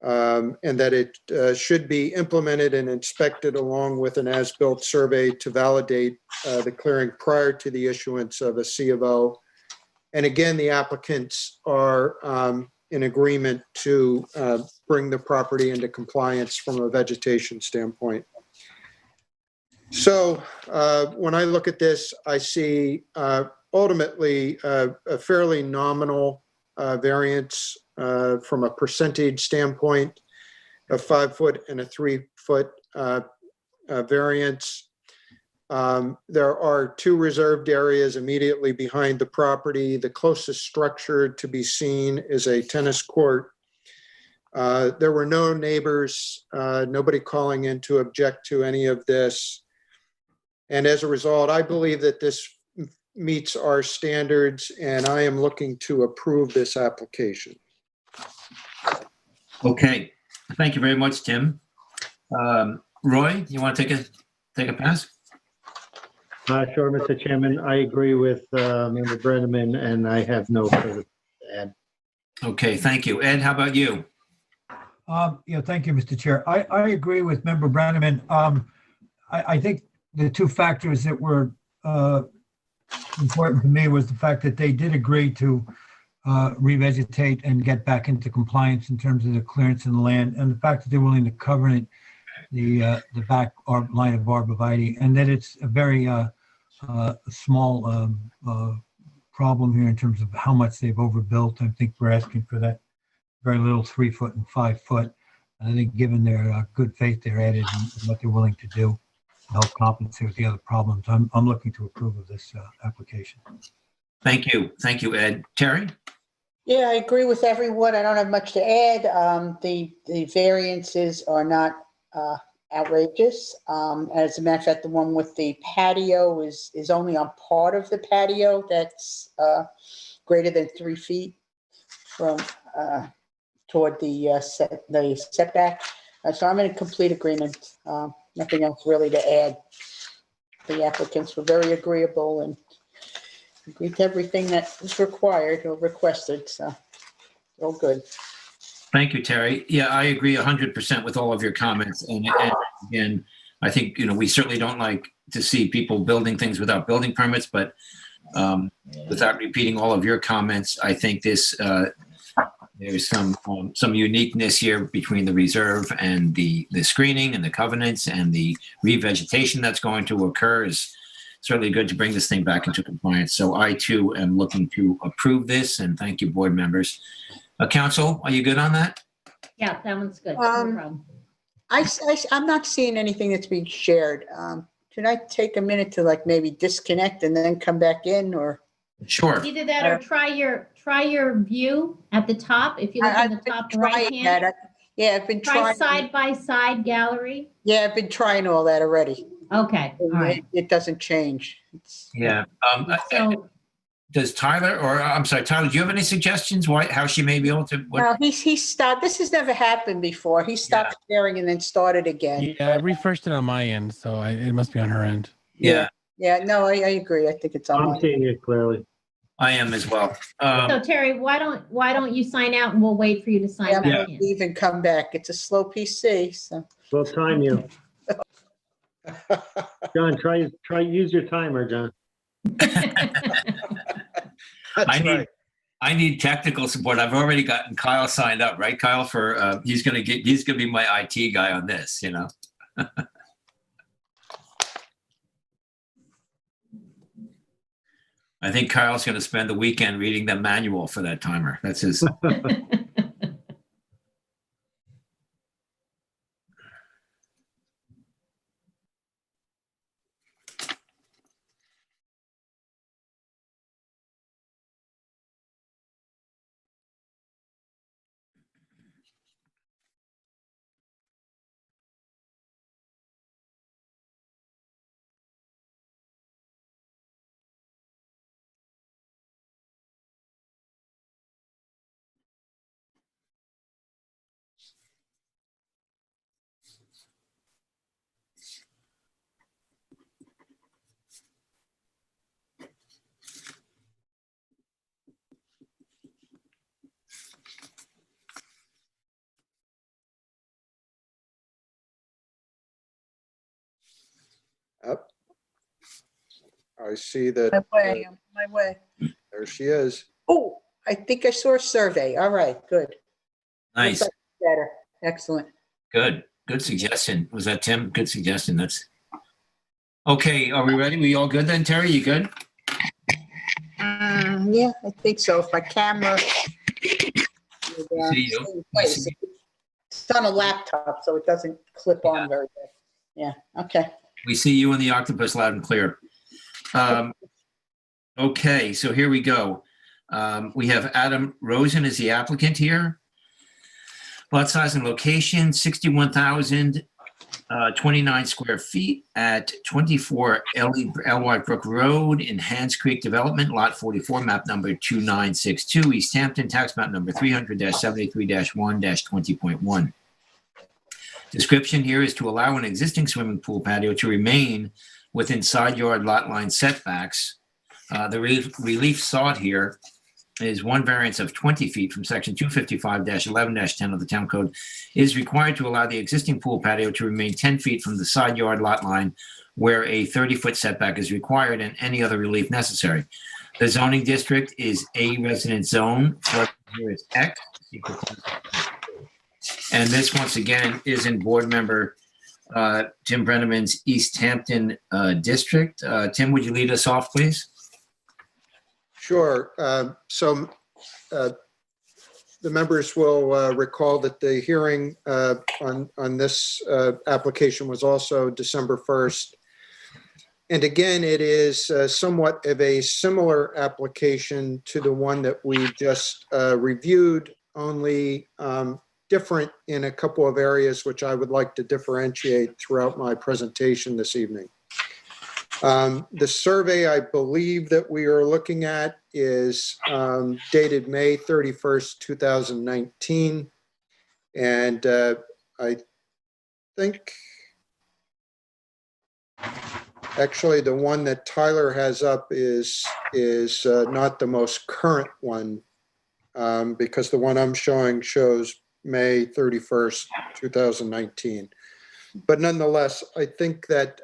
And that it should be implemented and inspected along with an as-built survey to validate the clearing prior to the issuance of a C of O. And again, the applicants are in agreement to bring the property into compliance from a vegetation standpoint. So when I look at this, I see ultimately a fairly nominal variance from a percentage standpoint, a 5 foot and a 3 foot variance. There are 2 reserved areas immediately behind the property. The closest structure to be seen is a tennis court. There were no neighbors, nobody calling in to object to any of this. And as a result, I believe that this meets our standards, and I am looking to approve this application. Okay, thank you very much, Tim. Roy, you want to take a pass? Sure, Mr. Chairman. I agree with Member Brenneman, and I have no further to add. Okay, thank you. Ed, how about you? Thank you, Mr. Chair. I agree with Member Brenneman. I think the two factors that were important to me was the fact that they did agree to revegetate and get back into compliance in terms of the clearance in the land, and the fact that they're willing to covenant the back line of arborvitae, and that it's a very small problem here in terms of how much they've overbuilt. I think we're asking for that very little 3 foot and 5 foot. And I think given their good faith they're added and what they're willing to do to help compensate with the other problems, I'm looking to approve of this application. Thank you. Thank you, Ed. Terry? Yeah, I agree with everyone. I don't have much to add. The variances are not outrageous. As a matter of fact, the one with the patio is only on part of the patio that's greater than 3 feet from toward the setback. So I'm in complete agreement. Nothing else really to add. The applicants were very agreeable and agreed to everything that was required or requested. So all good. Thank you, Terry. Yeah, I agree 100% with all of your comments. And again, I think, we certainly don't like to see people building things without building permits, but without repeating all of your comments, I think this, there's some uniqueness here between the reserve and the screening and the covenants and the revegetation that's going to occur is certainly good to bring this thing back into compliance. So I too am looking to approve this, and thank you, board members. Council, are you good on that? Yeah, that one's good. No problem. I'm not seeing anything that's being shared. Can I take a minute to maybe disconnect and then come back in, or? Sure. Either that or try your view at the top. If you look in the top right hand. Yeah, I've been Try trying. side by side gallery. Yeah, I've been trying all that already. Okay, all right. It doesn't change. Yeah. So Does Tyler, or I'm sorry, Tyler, do you have any suggestions how she may be able to? No, he stopped. This has never happened before. He stopped sharing and then started again. Yeah, I refreshed it on my end, so it must be on her end. Yeah. Yeah, no, I agree. I think it's on. I'm seeing it clearly. I am as well. so Terry, why don't you sign out and we'll wait for you to sign back in. Leave and come back. It's a slow PC. So. We'll time you. John, try use your timer, John. I need technical support. I've already gotten Kyle signed up, right, Kyle? For he's gonna be my IT guy on this, I think Kyle's gonna spend the weekend reading the manual for that timer. That's his. Up. I see that. My way. There she is. Oh, I think I saw a survey. All right, good. Nice. Looks like better. Excellent. Good suggestion. Was that Tim? Good suggestion. That's okay. Are we ready? We all good then, Terry? You good? Yeah, I think so. If my camera. See you. It's on a laptop, so it doesn't clip on very good. Yeah. Okay. We see you in the octopus loud and clear. Okay, so here we go. We have Adam Rosen as the applicant here. Lot size and location, 61,029 square feet at 24 L.Y. Brook Road in Hands Creek Development, Lot 44, map number 2962, East Hampton, tax map number 300-73-1-20.1. Description here is to allow an existing swimming pool patio to remain within side yard lot line setbacks. The relief sought here is one variance of 20 feet from section 255-11-10 of the town code is required to allow the existing pool patio to remain 10 feet from the side yard lot line where a 30-foot setback is required and any other relief necessary. The zoning district is A residence zone, flood here is X. And this, once again, is in board member Tim Brenneman's East Hampton district. Tim, would you lead us off, please? Sure. The members will recall that the hearing on this application was also December 1st. And again, it is somewhat of a similar application to the one that we just reviewed, only different in a couple of areas, which I would like to differentiate throughout my presentation this evening. The survey I believe that we are looking at is dated May 31st, 2019. And I think actually the one that Tyler has up is not the most current one because the one I'm showing shows May 31st, 2019. But nonetheless, I think that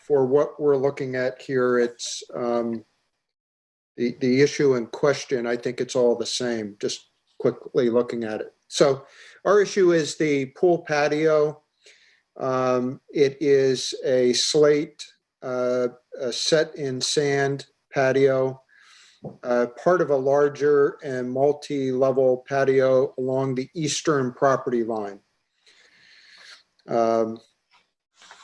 for what we're looking at here, it's the issue in question. I think it's all the same, just quickly looking at it. So our issue is the pool patio. It is a slate set in sand patio, part of a larger and multi-level patio along the eastern property line.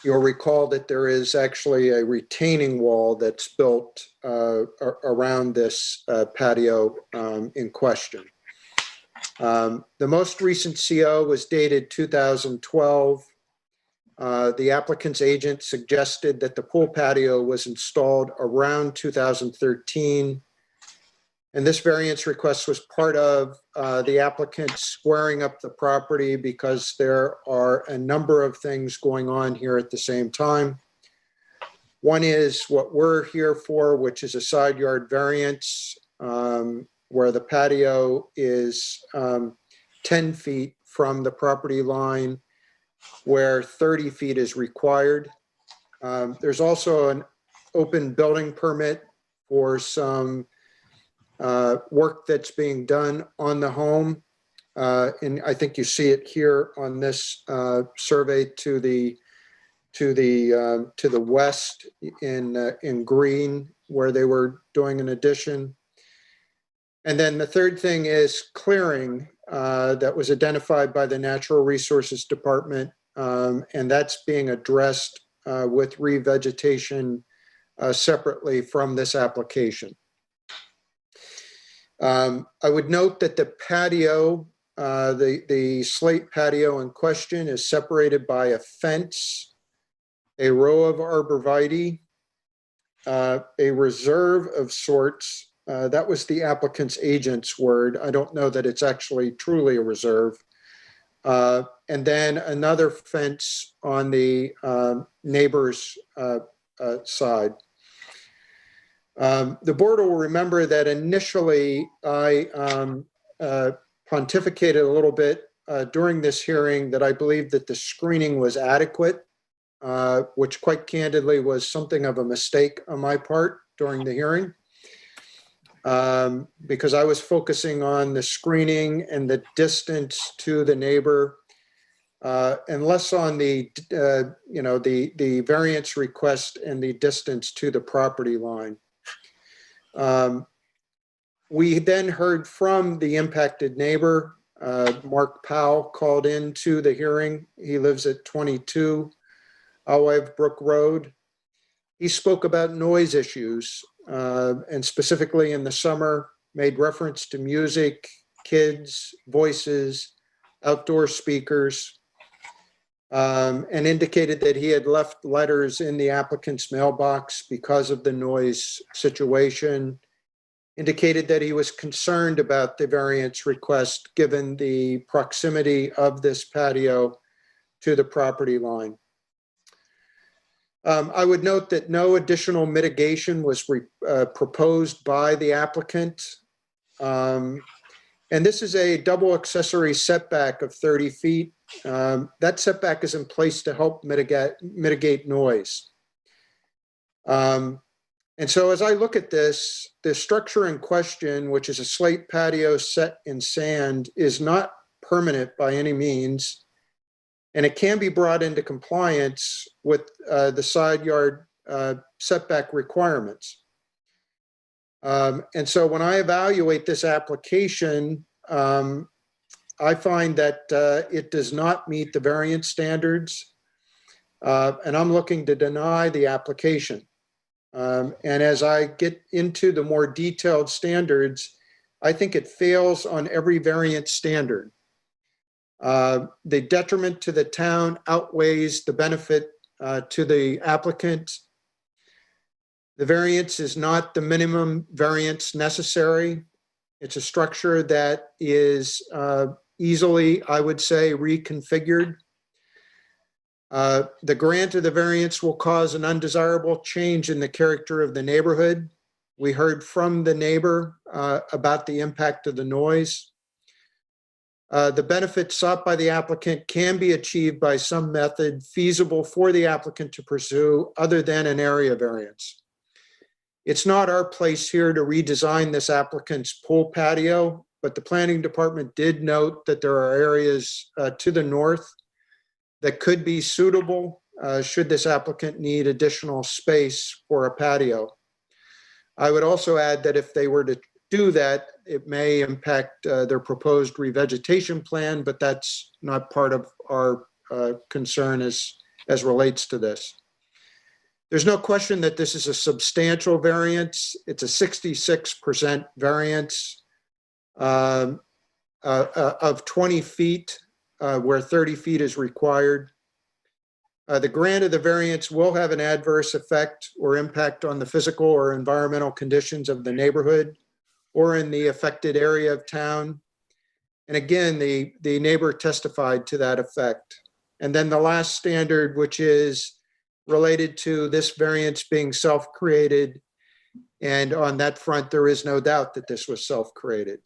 You'll recall that there is actually a retaining wall that's built around this patio in question. The most recent CO was dated 2012. The applicant's agent suggested that the pool patio was installed around 2013. And this variance request was part of the applicant squaring up the property because there are a number of things going on here at the same time. One is what we're here for, which is a side yard variance where the patio is 10 feet from the property line where 30 feet is required. There's also an open building permit for some work that's being done on the home. And I think you see it here on this survey to the west in green where they were doing an addition. And then the third thing is clearing that was identified by the Natural Resources Department. And that's being addressed with revegetation separately from this application. I would note that the patio, the slate patio in question is separated by a fence, a row of arborvitae, a reserve of sorts. That was the applicant's agent's word. I don't know that it's actually truly a reserve. And then another fence on the neighbor's side. The board will remember that initially I pontificated a little bit during this hearing that I believed that the screening was adequate, which quite candidly was something of a mistake on my part during the hearing. Because I was focusing on the screening and the distance to the neighbor, and less on the the variance request and the distance to the property line. We then heard from the impacted neighbor. Mark Powell called into the hearing. He lives at 22 Olive Brook Road. He spoke about noise issues, and specifically in the summer, made reference to music, kids, voices, outdoor speakers, and indicated that he had left letters in the applicant's mailbox because of the noise situation, indicated that he was concerned about the variance request given the proximity of this patio to the property line. I would note that no additional mitigation was proposed by the applicant. And this is a double accessory setback of 30 feet. That setback is in place to help mitigate noise. And so as I look at this, the structure in question, which is a slate patio set in sand, is not permanent by any means, and it can be brought into compliance with the side yard setback requirements. And so when I evaluate this application, I find that it does not meet the variance standards, and I'm looking to deny the application. And as I get into the more detailed standards, I think it fails on every variance standard. The detriment to the town outweighs the benefit to the applicant. The variance is not the minimum variance necessary. It's a structure that is easily, I would say, reconfigured. The grant of the variance will cause an undesirable change in the character of the neighborhood. We heard from the neighbor about the impact of the noise. The benefit sought by the applicant can be achieved by some method feasible for the applicant to pursue other than an area variance. It's not our place here to redesign this applicant's pool patio, but the planning department did note that there are areas to the north that could be suitable should this applicant need additional space for a patio. I would also add that if they were to do that, it may impact their proposed revegetation plan, but that's not part of our concern as relates to this. There's no question that this is a substantial variance. It's a 66% variance of 20 feet where 30 feet is required. The grant of the variance will have an adverse effect or impact on the physical or environmental conditions of the neighborhood or in the affected area of town. And again, the neighbor testified to that effect. And then the last standard, which is related to this variance being self-created. And on that front, there is no doubt that this was self-created.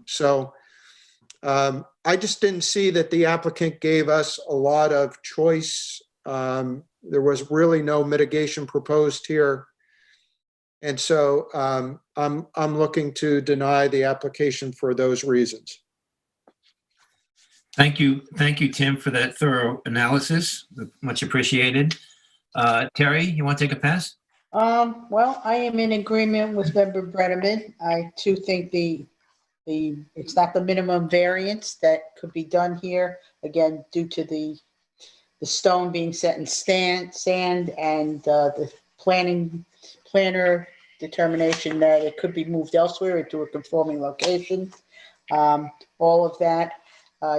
So I just didn't see that the applicant gave us a lot of choice. There was really no mitigation proposed here. And so I'm looking to deny the application for those reasons. Thank you, Tim, for that thorough analysis. Much appreciated. Terry, you want to take a pass? Well, I am in agreement with Member Brenneman. I too think it's not the minimum variance that could be done here, again, due to the stone being set in sand and the planner determination that it could be moved elsewhere into a conforming location. All of that.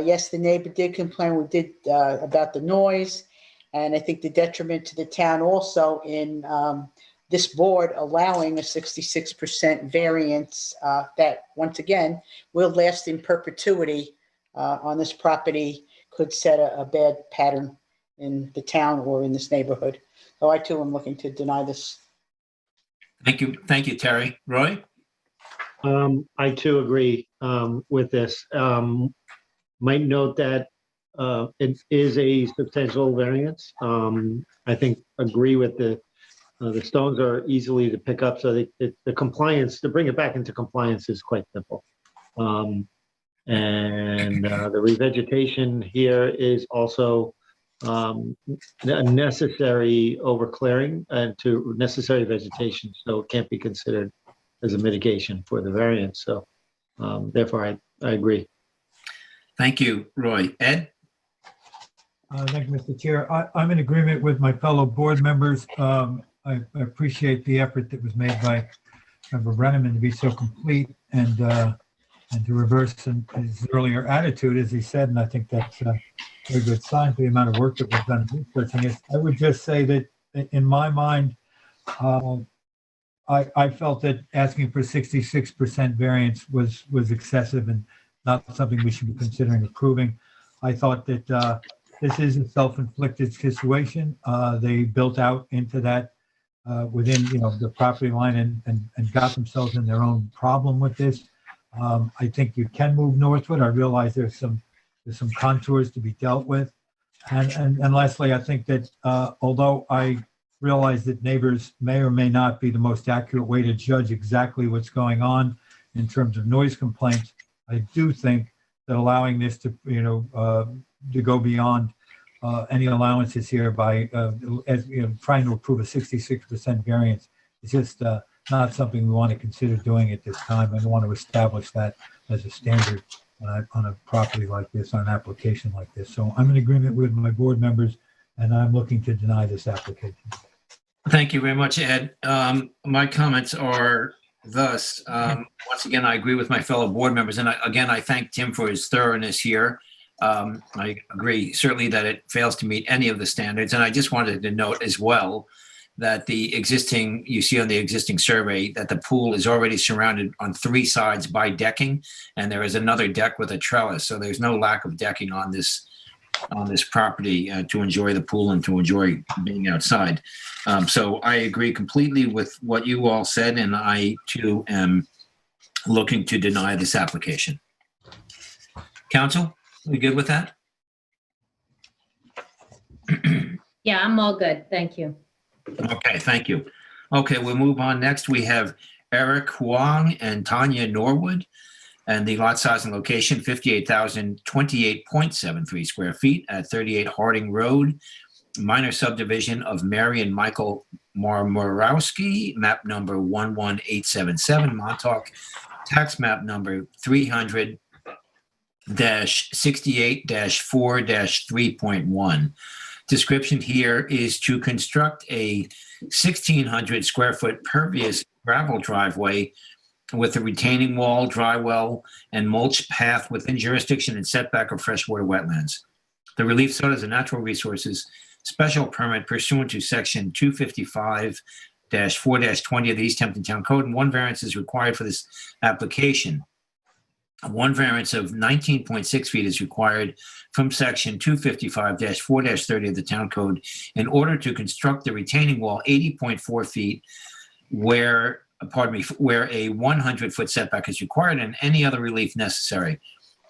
Yes, the neighbor did complain. We did about the noise. And I think the detriment to the town also in this board allowing a 66% variance that, once again, will last in perpetuity on this property could set a bad pattern in the town or in this neighborhood. So I too am looking to deny this. Thank you, Terry. Roy? I too agree with this. Might note that it is a substantial variance. I think agree with the stones are easily to pick up, so the compliance, to bring it back into compliance is quite simple. And the revegetation here is also a necessary overclearing and to necessary vegetation, so it can't be considered as a mitigation for the variance. So therefore, I agree. Thank you, Roy. Ed? Thank you, Mr. Chair. I'm in agreement with my fellow board members. I appreciate the effort that was made by Member Brenneman to be so complete and to reverse his earlier attitude, as he said, and I think that's a very good sign for the amount of work that was done researching it. I would just say that in my mind, I felt that asking for 66% variance was excessive and not something we should be considering approving. I thought that this is a self-inflicted situation. They built out into that within the property line and got themselves in their own problem with this. I think you can move northward. I realize there's some contours to be dealt with. And lastly, I think that although I realize that neighbors may or may not be the most accurate way to judge exactly what's going on in terms of noise complaints, I do think that allowing this to, to go beyond any allowances here by trying to approve a 66% variance is just not something we want to consider doing at this time. I don't want to establish that as a standard on a property like this, on an application like this. So I'm in agreement with my board members, and I'm looking to deny this application. Thank you very much, Ed. My comments are thus, once again, I agree with my fellow board members. And I thank Tim for his thoroughness here. I agree certainly that it fails to meet any of the standards. And I just wanted to note as well that you see on the existing survey that the pool is already surrounded on 3 sides by decking, and there is another deck with a trellis. So there's no lack of decking on this property to enjoy the pool and to enjoy being outside. So I agree completely with what you all said, and I too am looking to deny this application. Council, we good with that? Yeah, I'm all good. Thank you. Okay, thank you. Okay, we'll move on. Next, we have Eric Huang and Tanya Norwood, and the lot size and location, 58,028.73 square feet at 38 Harding Road, minor subdivision of Mary and Michael Marmorowski, map number 11877, Montauk, tax map number 300-68-4-3.1. Description here is to construct a 1,600 square foot pervious gravel driveway with a retaining wall, dry well, and mulch path within jurisdiction and setback of freshwater wetlands. The relief sought is a natural resources special permit pursuant to section 255-4-20 of the East Hampton Town Code, and 1 variance is required for this application. 1 variance of 19.6 feet is required from section 255-4-30 of the Town Code in order to construct the retaining wall 80.4 feet where a 100-foot setback is required and any other relief necessary.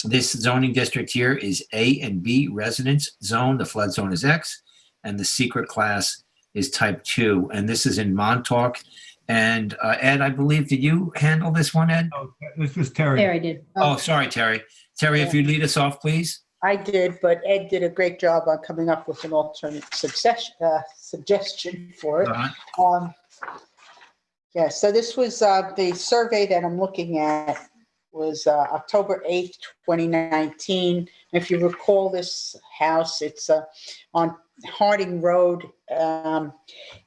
This zoning district here is A and B residence zone. The flood zone is X, and the secret class is type 2. And this is in Montauk. And Ed, I believe, did you handle this one, Ed? Oh, this was Terry. There I did. Oh, sorry, Terry. Terry, if you lead us off, please. I did, but Ed did a great job on coming up with an alternate suggestion for it. Yeah, so this was the survey that I'm looking at was October 8th, 2019. If you recall this house, it's on Harding Road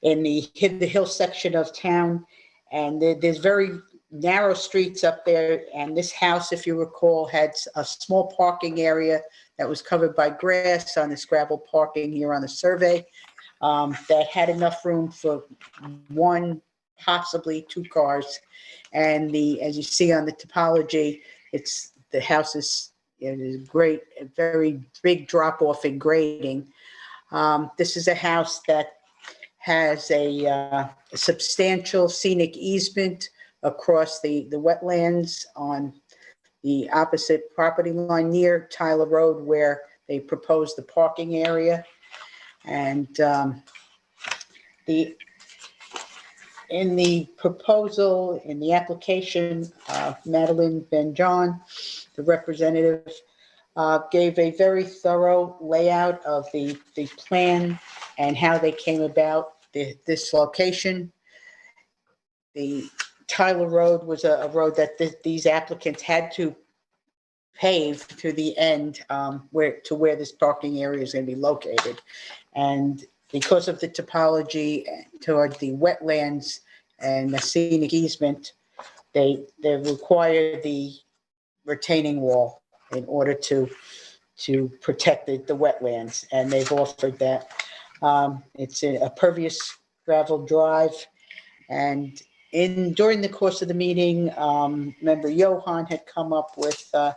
in the hill section of town. And there's very narrow streets up there. And this house, if you recall, had a small parking area that was covered by grass on this gravel parking here on the survey that had enough room for 1, possibly 2 cars. And as you see on the topology, the house is great, a very big drop off in grading. This is a house that has a substantial scenic easement across the wetlands on the opposite property line near Tyler Road, where they proposed the parking area. And in the proposal, in the application, Madeline Ben John, the representative, gave a very thorough layout of the plan and how they came about this location. The Tyler Road was a road that these applicants had to pave to the end where this parking area is going to be located. And because of the topology toward the wetlands and the scenic easement, they require the retaining wall in order to protect the wetlands, and they've offered that. It's a pervious gravel drive, and during the course of the meeting, member Johan had come up with a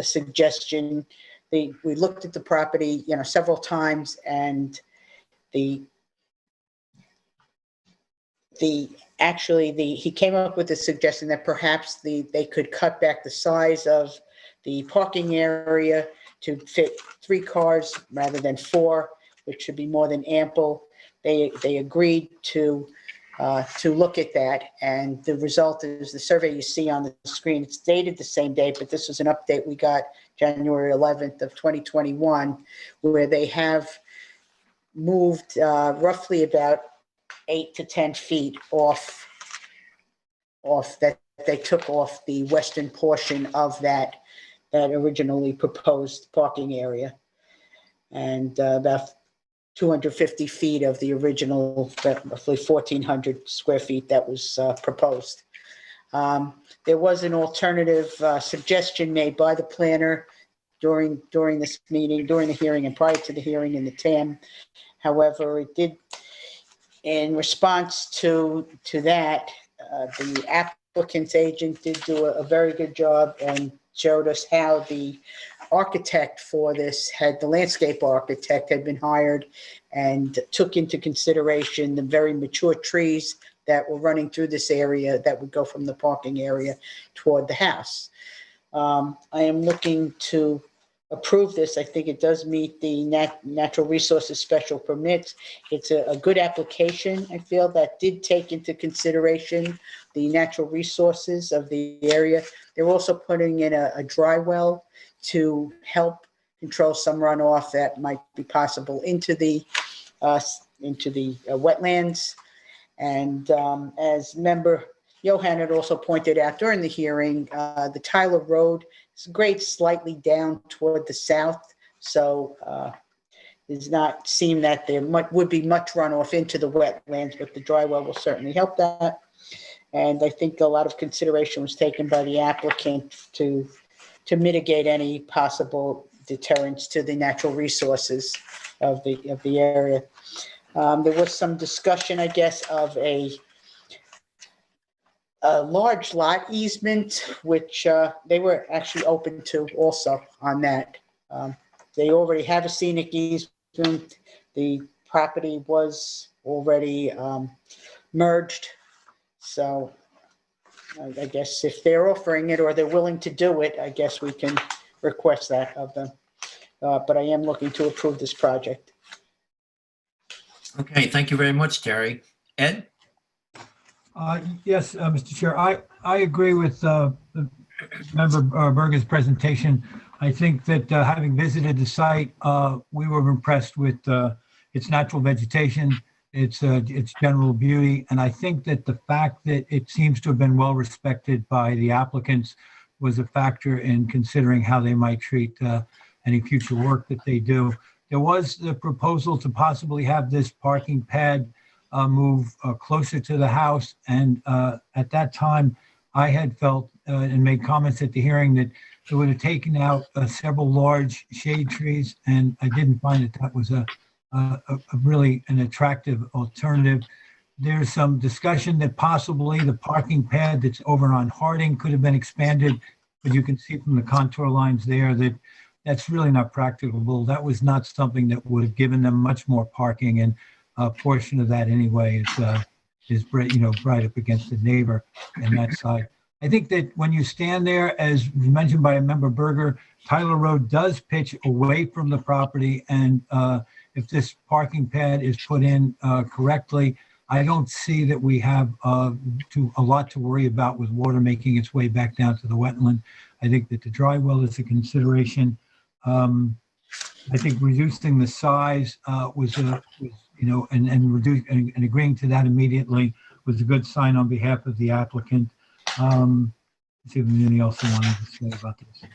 suggestion. We looked at the property, several times, and the Actually, he came up with a suggestion that perhaps they could cut back the size of the parking area to fit 3 cars rather than 4, which should be more than ample. They agreed to look at that, and the result is the survey you see on the screen. It's dated the same day, but this was an update we got January 11th of 2021, where they have moved roughly about 8 to 10 feet off that they took off the western portion of that originally proposed parking area, and about 250 feet of the original, roughly 1,400 square feet that was proposed. There was an alternative suggestion made by the planner during this meeting, during the hearing and prior to the hearing in the TAM. However, it did, in response to that, the applicant's agent did do a very good job and showed us how the architect for this the landscape architect had been hired and took into consideration the very mature trees that were running through this area that would go from the parking area toward the house. I am looking to approve this. I think it does meet the natural resources special permits. It's a good application, I feel, that did take into consideration the natural resources of the area. They're also putting in a dry well to help control some runoff that might be possible into the wetlands. And as member Johan had also pointed out during the hearing, the Tyler Road grades slightly down toward the south, so it does not seem that there would be much runoff into the wetlands, but the dry well will certainly help that. And I think a lot of consideration was taken by the applicant to mitigate any possible deterrence to the natural resources of the area. There was some discussion, I guess, of a large lot easement, which they were actually open to also on that. They already have a scenic easement. The property was already merged. So I guess if they're offering it or they're willing to do it, I guess we can request that of them. But I am looking to approve this project. Okay, thank you very much, Terry. Ed? Yes, Mr. Chair, I agree with Member Berger's presentation. I think that having visited the site, we were impressed with its natural vegetation, its general beauty, and I think that the fact that it seems to have been well respected by the applicants was a factor in considering how they might treat any future work that they do. There was the proposal to possibly have this parking pad move closer to the house. And at that time, I had felt and made comments at the hearing that it would have taken out several large shade trees. And I didn't find that was a really an attractive alternative. There's some discussion that possibly the parking pad that's over on Harding could have been expanded, but you can see from the contour lines there that that's really not practicable. That was not something that would have given them much more parking, and a portion of that anyway is right up against the neighbor on that side. I think that when you stand there, as mentioned by Member Berger, Tyler Road does pitch away from the property, and if this parking pad is put in correctly, I don't see that we have a lot to worry about with water making its way back down to the wetland. I think that the dry well is a consideration. I think reducing the size and agreeing to that immediately was a good sign on behalf of the applicant. Let's see if there's anything else I wanted to say about this.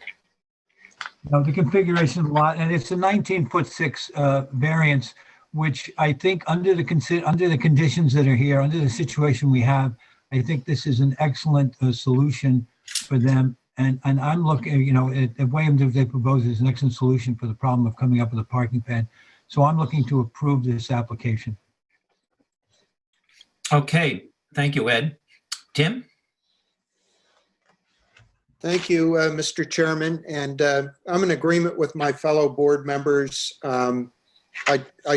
Now, the configuration of the lot, and it's a 19'6" variance, which I think under the conditions that are here, under the situation we have, I think this is an excellent solution for them. And I'm looking, at the way they propose is an excellent solution for the problem of coming up with a parking pad. So I'm looking to approve this application. Okay, thank you, Ed. Tim? Thank you, Mr. Chairman, and I'm in agreement with my fellow board members. I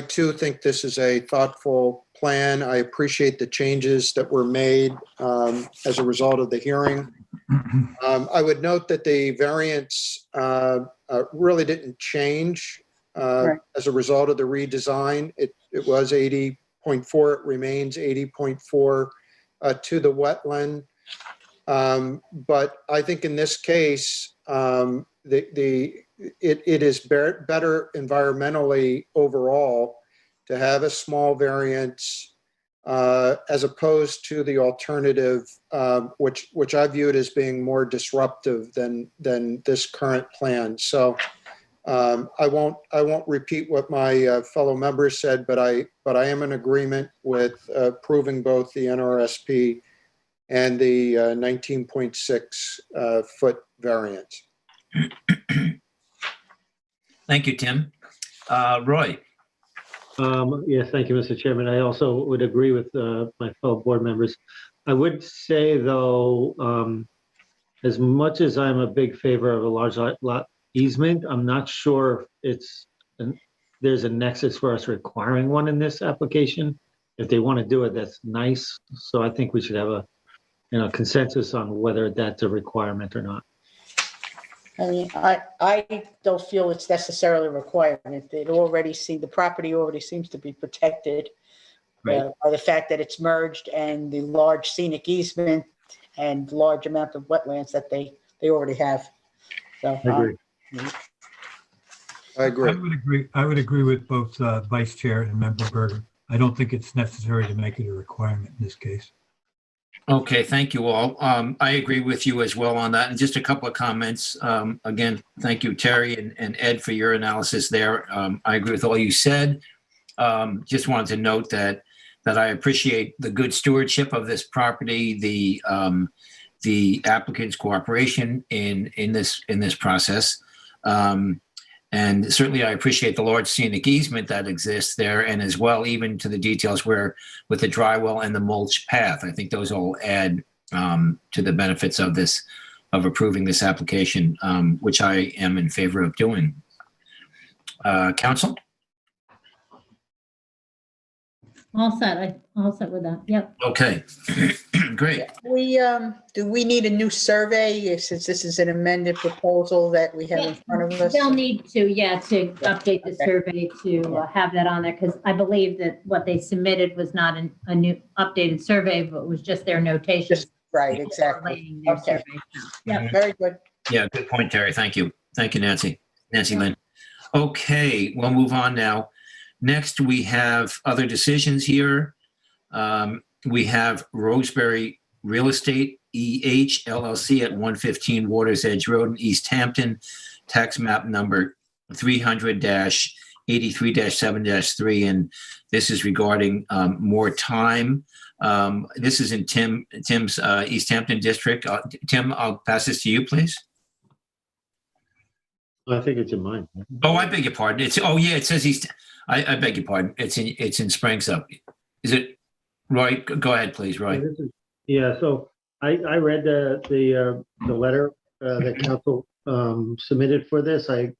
too think this is a thoughtful plan. I appreciate the changes that were made as a result of the hearing. I would note that the variance really didn't change Right. as a result of the redesign. It was 80.4, it remains 80.4 to the wetland. But I think in this case, it is better environmentally overall to have a small variance as opposed to the alternative, which I viewed as being more disruptive than this current plan. So I won't repeat what my fellow members said, but I am in agreement with approving both the NRSP and the 19.6 foot variance. Thank you, Tim. Roy? Yes, thank you, Mr. Chairman. I also would agree with my fellow board members. I would say, though, as much as I'm a big favor of a large lot easement, I'm not sure there's a nexus for us requiring one in this application. If they want to do it, that's nice. So I think we should have a consensus on whether that's a requirement or not. I mean, I don't feel it's necessarily a requirement. The property already seems to be protected Right. by the fact that it's merged and the large scenic easement and large amount of wetlands that they already have. So, I agree. I agree. I would agree with both Vice Chair and Member Berger. I don't think it's necessary to make it a requirement in this case. Okay, thank you all. I agree with you as well on that. And just a couple of comments. Again, thank you, Terry and Ed, for your analysis there. I agree with all you said. Just wanted to note that I appreciate the good stewardship of this property, the applicant's cooperation in this process. And certainly I appreciate the large scenic easement that exists there, and as well, even to the details where with the dry well and the mulch path. I think those all add to the benefits of approving this application, which I am in favor of doing. Council? All set. All set with that. Yep. Okay, great. do we need a new survey since this is an amended proposal that we have in front of us? They'll need to, to update the survey to have that on there, because I believe that what they submitted was not a new updated survey, but was just their notations. Right, exactly. Relating their Okay. survey. Yep. Very good. Yeah, good point, Terry. Thank you. Thank you, Nancy Lynn. Okay, we'll move on now. Next, we have other decisions here. We have Roseberry Real Estate EH LLC at 115 Waters Edge Road in East Hampton, tax map number 300-83-7-3. And this is regarding more time. This is in Tim's East Hampton district. Tim, I'll pass this to you, please. I think it's in mine. Oh, I beg your pardon. It says East. I beg your pardon. It's in Springsup. Is it, Roy? Go ahead, please, Roy. Yeah, so I read the letter that council submitted for this. I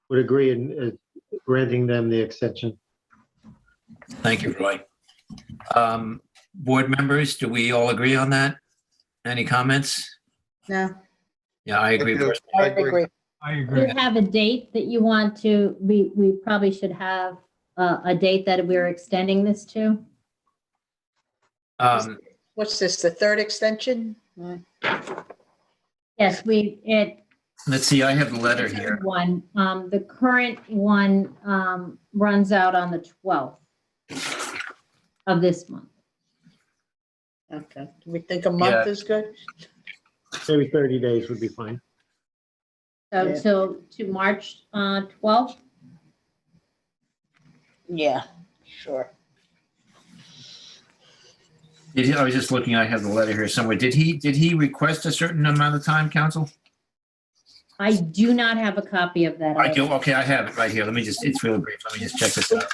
would agree in granting them the extension. Thank you, Roy. Board members, do we all agree on that? Any comments? No, Yeah, I agree. I agree. I Do agree. you have a date that you want to, we probably should have a date that we're extending this to? What's this, the third extension? Yes, Let's see, I have the letter here. the current one runs out on the 12th of this month. Okay, do we think a month is good? Maybe 30 days would be fine. So Yeah. to March 12th? Yeah, sure. I was just looking, I have the letter here somewhere. Did he request a certain amount of time, council? I do not have a copy of that. I do, okay, I have it right here. It's really brief. Let me just check this out.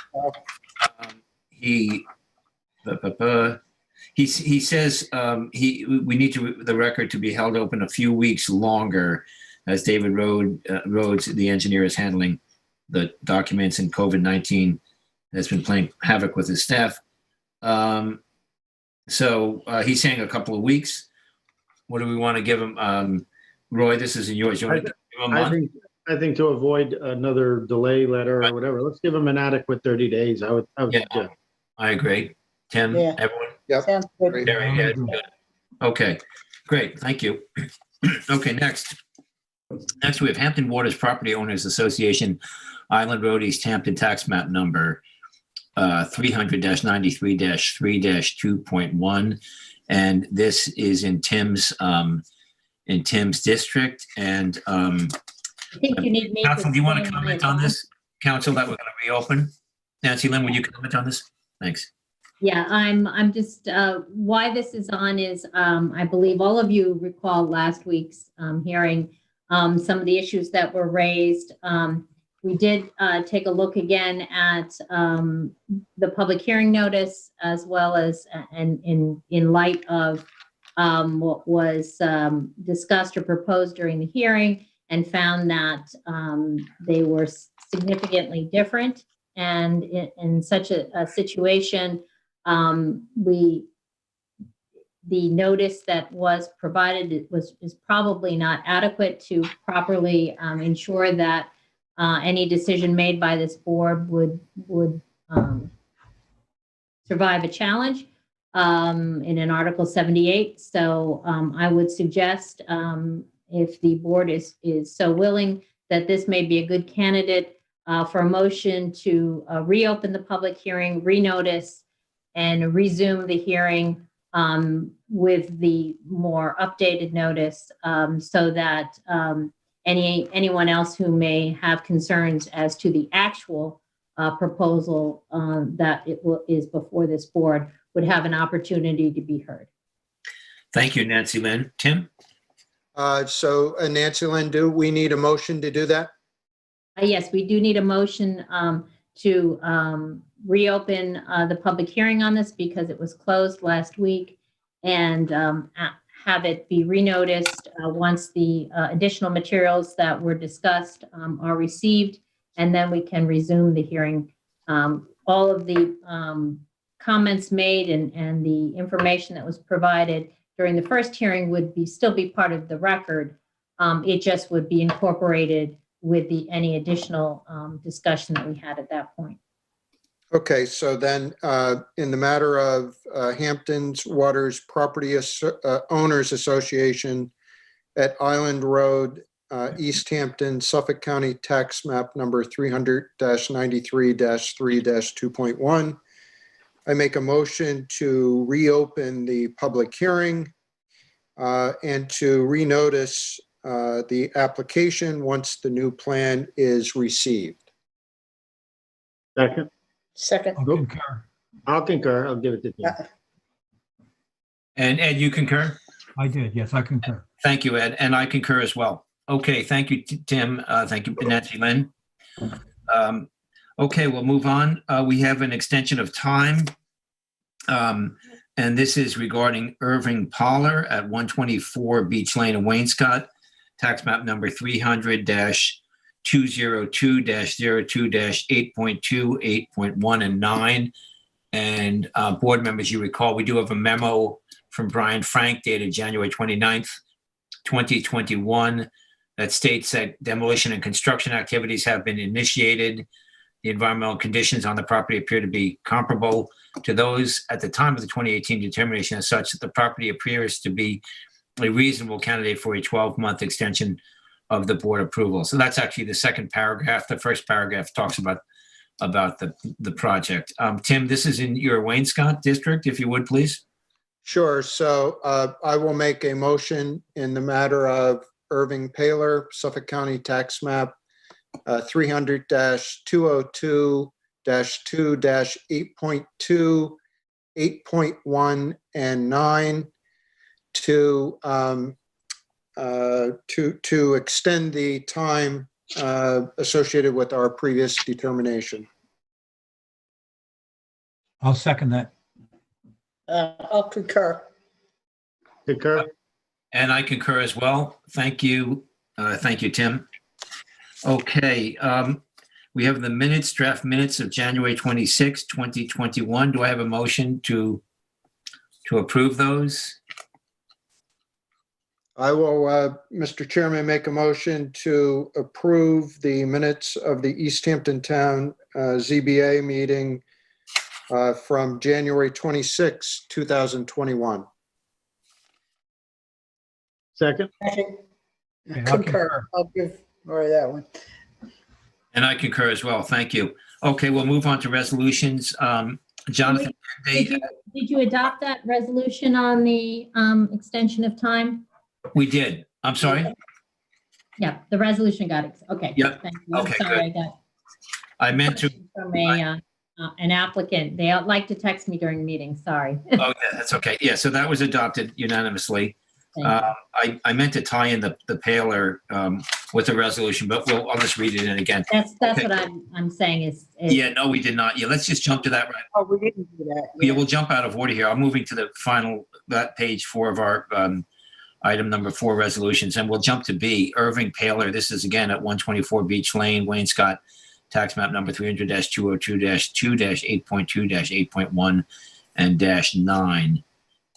He says we need the record to be held open a few weeks longer as David Rhodes, the engineer, is handling the documents, and COVID-19 has been playing havoc with his staff. So he's saying a couple of weeks. What do we want to give him? Roy, this is yours. You want to give him a month? I think to avoid another delay letter or whatever, let's give them an adequate 30 days. I would Yeah. suggest. I agree. Tim, Yeah. everyone? Yep. Sounds good. Terry, yeah, good. Okay, great, thank you. Okay, next. Next, we have Hampton Waters Property Owners Association, Island Road, East Hampton, tax map number 300-93-3-2.1. And this is in Tim's district. And I think you need me to. Council, do you want to explain comment my on thoughts. this? Council, that we're going to reopen? Nancy Lynn, will you comment on this? Thanks. Yeah, I'm just, why this is on is, I believe all of you recall last week's hearing, some of the issues that were raised. We did take a look again at the public hearing notice, as well as, and in light of what was discussed or proposed during the hearing, and found that they were significantly different. And in such a situation, the notice that was provided is probably not adequate to properly ensure that any decision made by this board would survive a challenge in an Article 78. So I would suggest, if the board is so willing, that this may be a good candidate for a motion to reopen the public hearing, renotice, and resume the hearing with the more updated notice, so that anyone else who may have concerns as to the actual proposal that is before this board would have an opportunity to be heard. Thank you, Nancy Lynn. Tim? So Nancy Lynn, do we need a motion to do that? Yes, we do need a motion to reopen the public hearing on this because it was closed last week, and have it be renoticed once the additional materials that were discussed are received, and then we can resume the hearing. All of the comments made and the information that was provided during the first hearing would still be part of the record. It just would be incorporated with any additional discussion that we had at that point. Okay, so then in the matter of Hampton's Waters Property Owners Association at Island Road, East Hampton, Suffolk County, tax map number 300-93-3-2.1, I make a motion to reopen the public hearing and to renotice the application once the new plan is received. Second. Second. I'll concur. I'll concur. I'll give it to Tim. And Ed, you concur? I did, yes, I concur. Thank you, Ed, and I concur as well. Okay, thank you, Tim. Thank you, Nancy Lynn. Okay, we'll move on. We have an extension of time. And this is regarding Irving Parlor at 124 Beach Lane in Wainscott, tax map number 300-202-02-8.2, 8.1, and 9. And board members, you recall, we do have a memo from Brian Frank dated January 29th, 2021, that states that demolition and construction activities have been initiated. The environmental conditions on the property appear to be comparable to those at the time of the 2018 determination, as such that the property appears to be a reasonable candidate for a 12-month extension of the board approval. So that's actually the second paragraph. The first paragraph talks about the project. Tim, this is in your Wainscott district, if you would, please. Sure. So I will make a motion in the matter of Irving Paler, Suffolk County tax map 300-202-2-8.2, 8.1, and 9 to extend the time associated with our previous determination. I'll second that. I'll concur. Concur. And I concur as well. Thank you. Thank you, Tim. Okay. We have the minutes, draft minutes of January 26, 2021. Do I have a motion to approve those? I will, Mr. Chairman, make a motion to approve the minutes of the East Hampton Town ZBA meeting from January 26, 2021. Second? Okay, I'll Concur. I'll give Rory that one. And I concur as well. Thank you. Okay, we'll move on to resolutions. Jonathan, Did you adopt that resolution on the extension of time? we did. I'm sorry. Yeah, the resolution got it. Okay. Yep. Thank you. I'm Okay, sorry, I got I meant to. from an applicant. They like to text me during meetings. Sorry. Oh, yeah, that's okay. Yeah, so that was adopted unanimously. Thank you. I meant to tie in the Paler with the resolution, but I'll just read it in again. That's okay. what I'm saying is. Yeah, no, we did not. Yeah, let's just jump to that. Right. Oh, we didn't do that. Yeah, we'll jump out of order here. I'm moving to the final, that page 4 of our item number 4 resolutions, and we'll jump to B. Irving Paler. This is again at 124 Beach Lane, Wayne Scott, tax map number 300-202-2-8.2-8.1 and -9.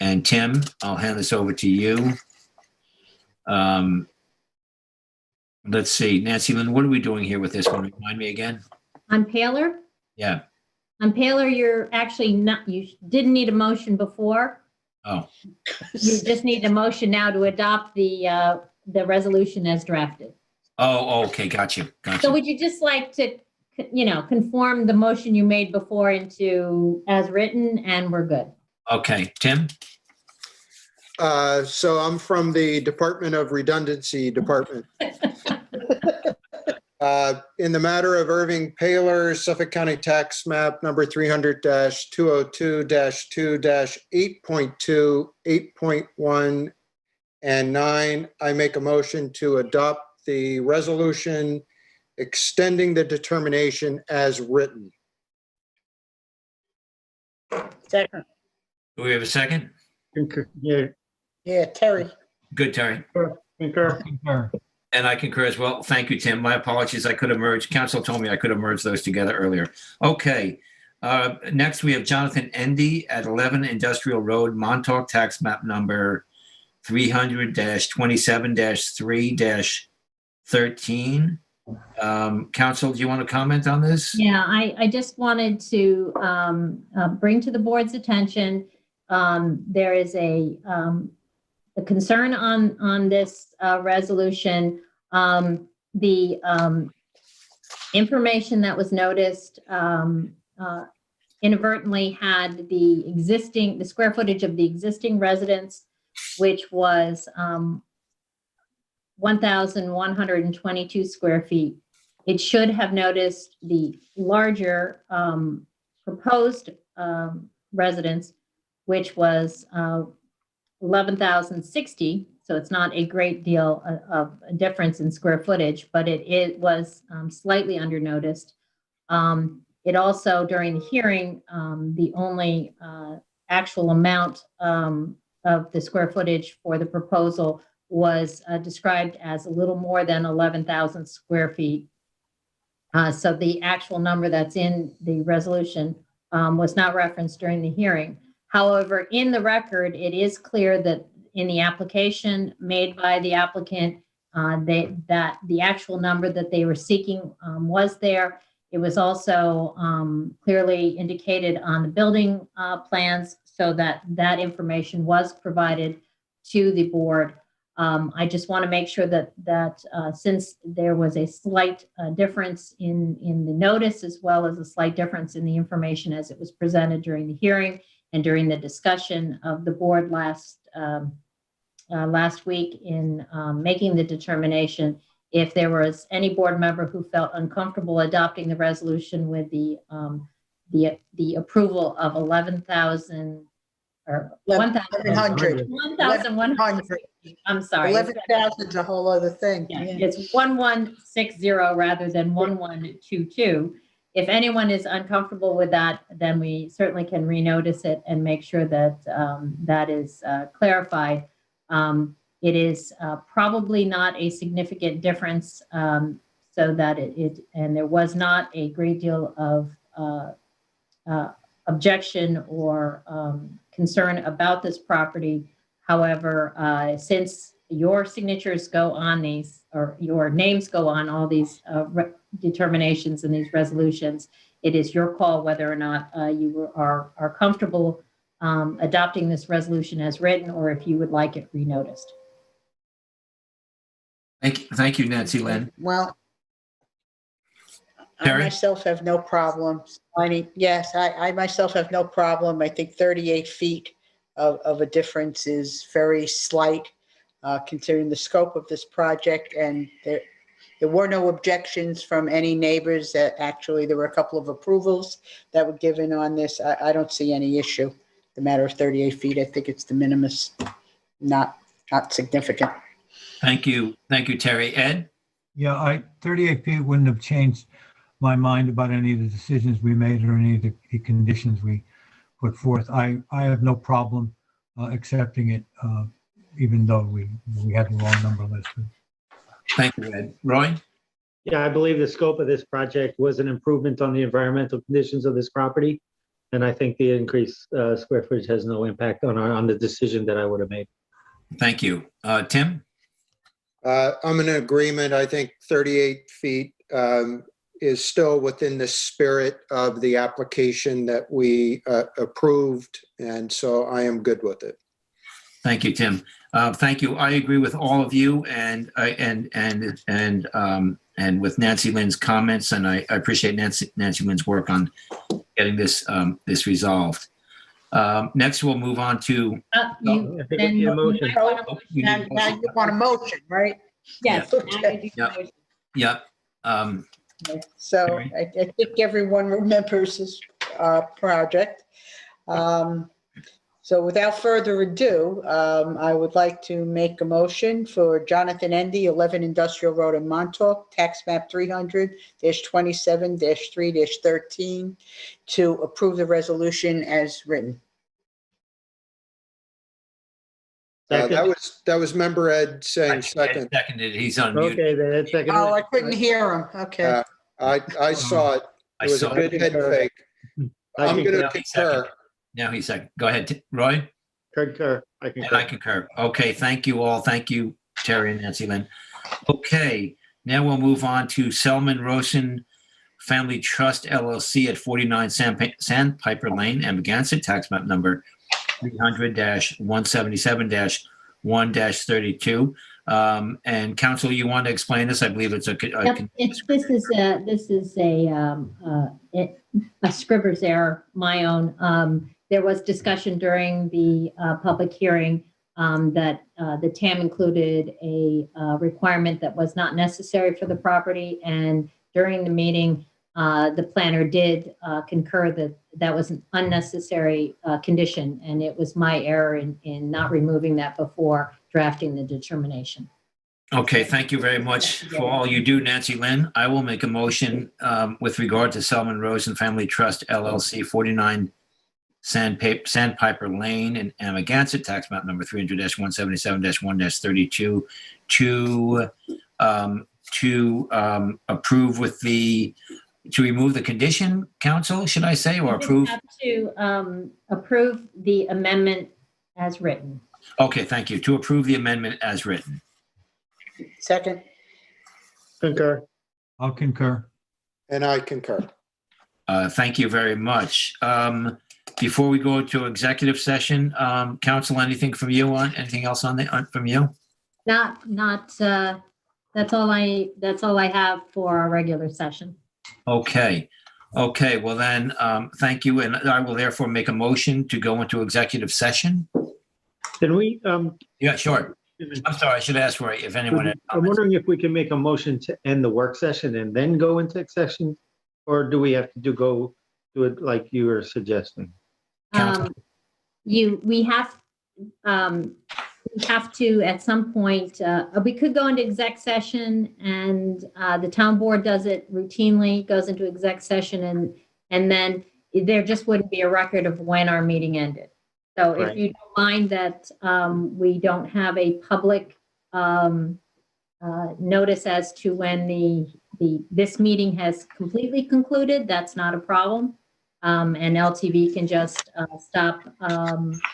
And Tim, I'll hand this over to you. Let's see, Nancy Lynn, what are we doing here with this one? Remind me again. On Paler? Yeah. On Paler, you're actually not, you didn't need a motion before. Oh, You just need a motion now to adopt the resolution as drafted. oh, okay, got you. So would you just like to, conform the motion you made before into as written, and we're good? Okay, Tim? So I'm from the Department of Redundancy Department. In the matter of Irving Paler, Suffolk County Tax Map number 300-202-2-8.2, 8.1, and 9, I make a motion to adopt the resolution extending the determination as written. Second. Do we have a second? Concur. Yeah, Yeah, Terry. Good, Terry. concur. Concur. And I concur as well. Thank you, Tim. My apologies. I could have merged. Council told me I could have merged those together earlier. Okay. Next, we have Jonathan Endy at 11 Industrial Road, Montauk, tax map number 300-27-3-13. Council, do you want to comment on this? Yeah, I just wanted to bring to the board's attention, there is a concern on this resolution. The information that was noticed inadvertently had the square footage of the existing residence, which was 1,122 square feet. It should have noticed the larger proposed residence, which was 11,060. So it's not a great deal of a difference in square footage, but it was slightly undernoticed. It also, during the hearing, the only actual amount of the square footage for the proposal was described as a little more than 11,000 square feet. So the actual number that's in the resolution was not referenced during the hearing. However, in the record, it is clear that in the application made by the applicant, that the actual number that they were seeking was there. It was also clearly indicated on the building plans, so that information was provided to the board. I just want to make sure that since there was a slight difference in the notice, as well as a slight difference in the information as it was presented during the hearing and during the discussion of the board last week in making the determination, if there was any board member who felt uncomfortable adopting the resolution with the approval of 11,000 or 1,100. 1,100. I'm sorry. 11,000 is a whole other thing. Yeah, it's 1160 rather than 1122. If anyone is uncomfortable with that, then we certainly can renotice it and make sure that that is clarified. It is probably not a significant difference. So so that and there was not a great deal of objection or concern about this property. However, since your signatures go on these, or your names go on all these determinations and these resolutions, it is your call whether or not you are comfortable adopting this resolution as written, or if you would like it renoticed. Thank you, Nancy Lynn. Well, I Terry? myself have no problem. Yes, I myself have no problem. I think 38 feet of a difference is very slight, considering the scope of this project. And there were no objections from any neighbors. That actually, there were a couple of approvals that were given on this. I don't see any issue. The matter of 38 feet, I think it's de minimis, not significant. Thank you, Terry. Ed? Yeah, 38 feet wouldn't have changed my mind about any of the decisions we made or any of the conditions we put forth. I have no problem accepting it, even though we had the wrong number listed. Thank you, Ed. Roy? Yeah, I believe the scope of this project was an improvement on the environmental conditions of this property. And I think the increased square footage has no impact on the decision that I would have made. Thank you. Tim? I'm in agreement. I think 38 feet is still within the spirit of the application that we approved, and so I am good with it. Thank you, Tim. Thank you. I agree with all of you and with Nancy Lynn's comments, and I appreciate Nancy Lynn's work on getting this resolved. Next, we'll move on to. You Motion. Now you want a motion, right? Yes. Okay. Yep. So I think everyone remembers this project. So without further ado, I would like to make a motion for Jonathan Endy, 11 Industrial Road in Montauk, tax map 300-27-3-13, to approve the resolution as written. That was member Ed saying second. Ed seconded. He's on mute. Okay, then Ed seconded. Oh, I couldn't hear him. Okay. I saw it. It was a good head fake. I'm going to concur. Now he's second. Go ahead, Roy. Concur. I And I concur. Okay, thank you all. Thank you, Terry and Nancy Lynn. Okay, now we'll move on to Selman Rosen Family Trust LLC at 49 Sandpiper Lane, Amagansett, tax map number 300-177-1-32. And counsel, you want to explain this? I believe it's this is a scrivener's error, my own. There was discussion during the public hearing that the TAM included a requirement that was not necessary for the property, and during the meeting, the planner did concur that that was an unnecessary condition, and it was my error in not removing that before drafting the determination. Okay, thank you very much for all you do, Nancy Lynn. I will make a motion with regard to Selman Rosen Family Trust LLC, 49 Sandpiper Lane in Amagansett, tax map number 300-177-1-32, to approve with to remove the condition, counsel, should I say, or approve? You have to approve the amendment as written. Okay, thank you. To approve the amendment as written. Second. Concur. I'll concur. And I concur. Thank you very much. Before we go to executive session, counsel, anything from you anything else from you? Not. That's all I have for our regular session. Okay. Well then, thank you, and I will therefore make a motion to go into executive session. Can we? Yeah, sure. I'm sorry, I should ask for it if anyone had I'm wondering if we can make a motion to end the work session and then go into session, or do we have to do it like you were suggesting? We have to at some point. We could go into exec session, and the town board does it routinely. Goes into exec session, and then there just wouldn't be a record of when our meeting ended. So if you don't mind that we don't have a public notice as to when the this meeting has completely concluded, that's not a problem. And LTV can just stop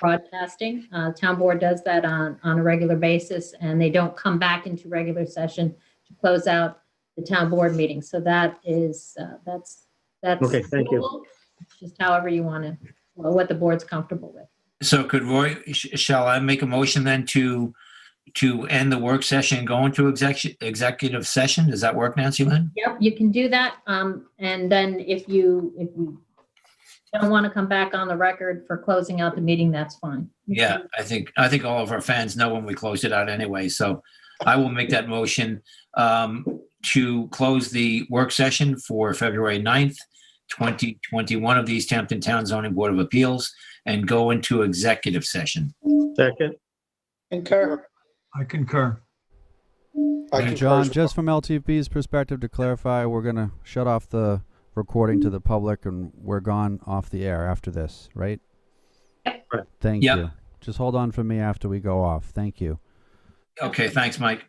broadcasting. Town board does that on a regular basis, and they don't come back into regular session to close out the town board meeting. So that is, that's. Okay, thank you. doable. Just however you want to, what the board's comfortable with. So could Roy, shall I make a motion then to end the work session and go into executive session? Does that work, Nancy Lynn? Yep, you can do that. And then if you don't want to come back on the record for closing out the meeting, that's fine. Yeah, I think all of our fans know when we closed it out anyway. So I will make that motion to close the work session for February 9th, 2021 of the East Hampton Town Zoning Board of Appeals and go into executive session. Second. Concur. I concur. I And concur John, as just from LTV's perspective, to clarify, we're going to shut off the recording to the public and we're gone off the air after this, right? Right. Thank Yep. you. Just hold on for me after we go off. Thank you. Okay, thanks, Mike.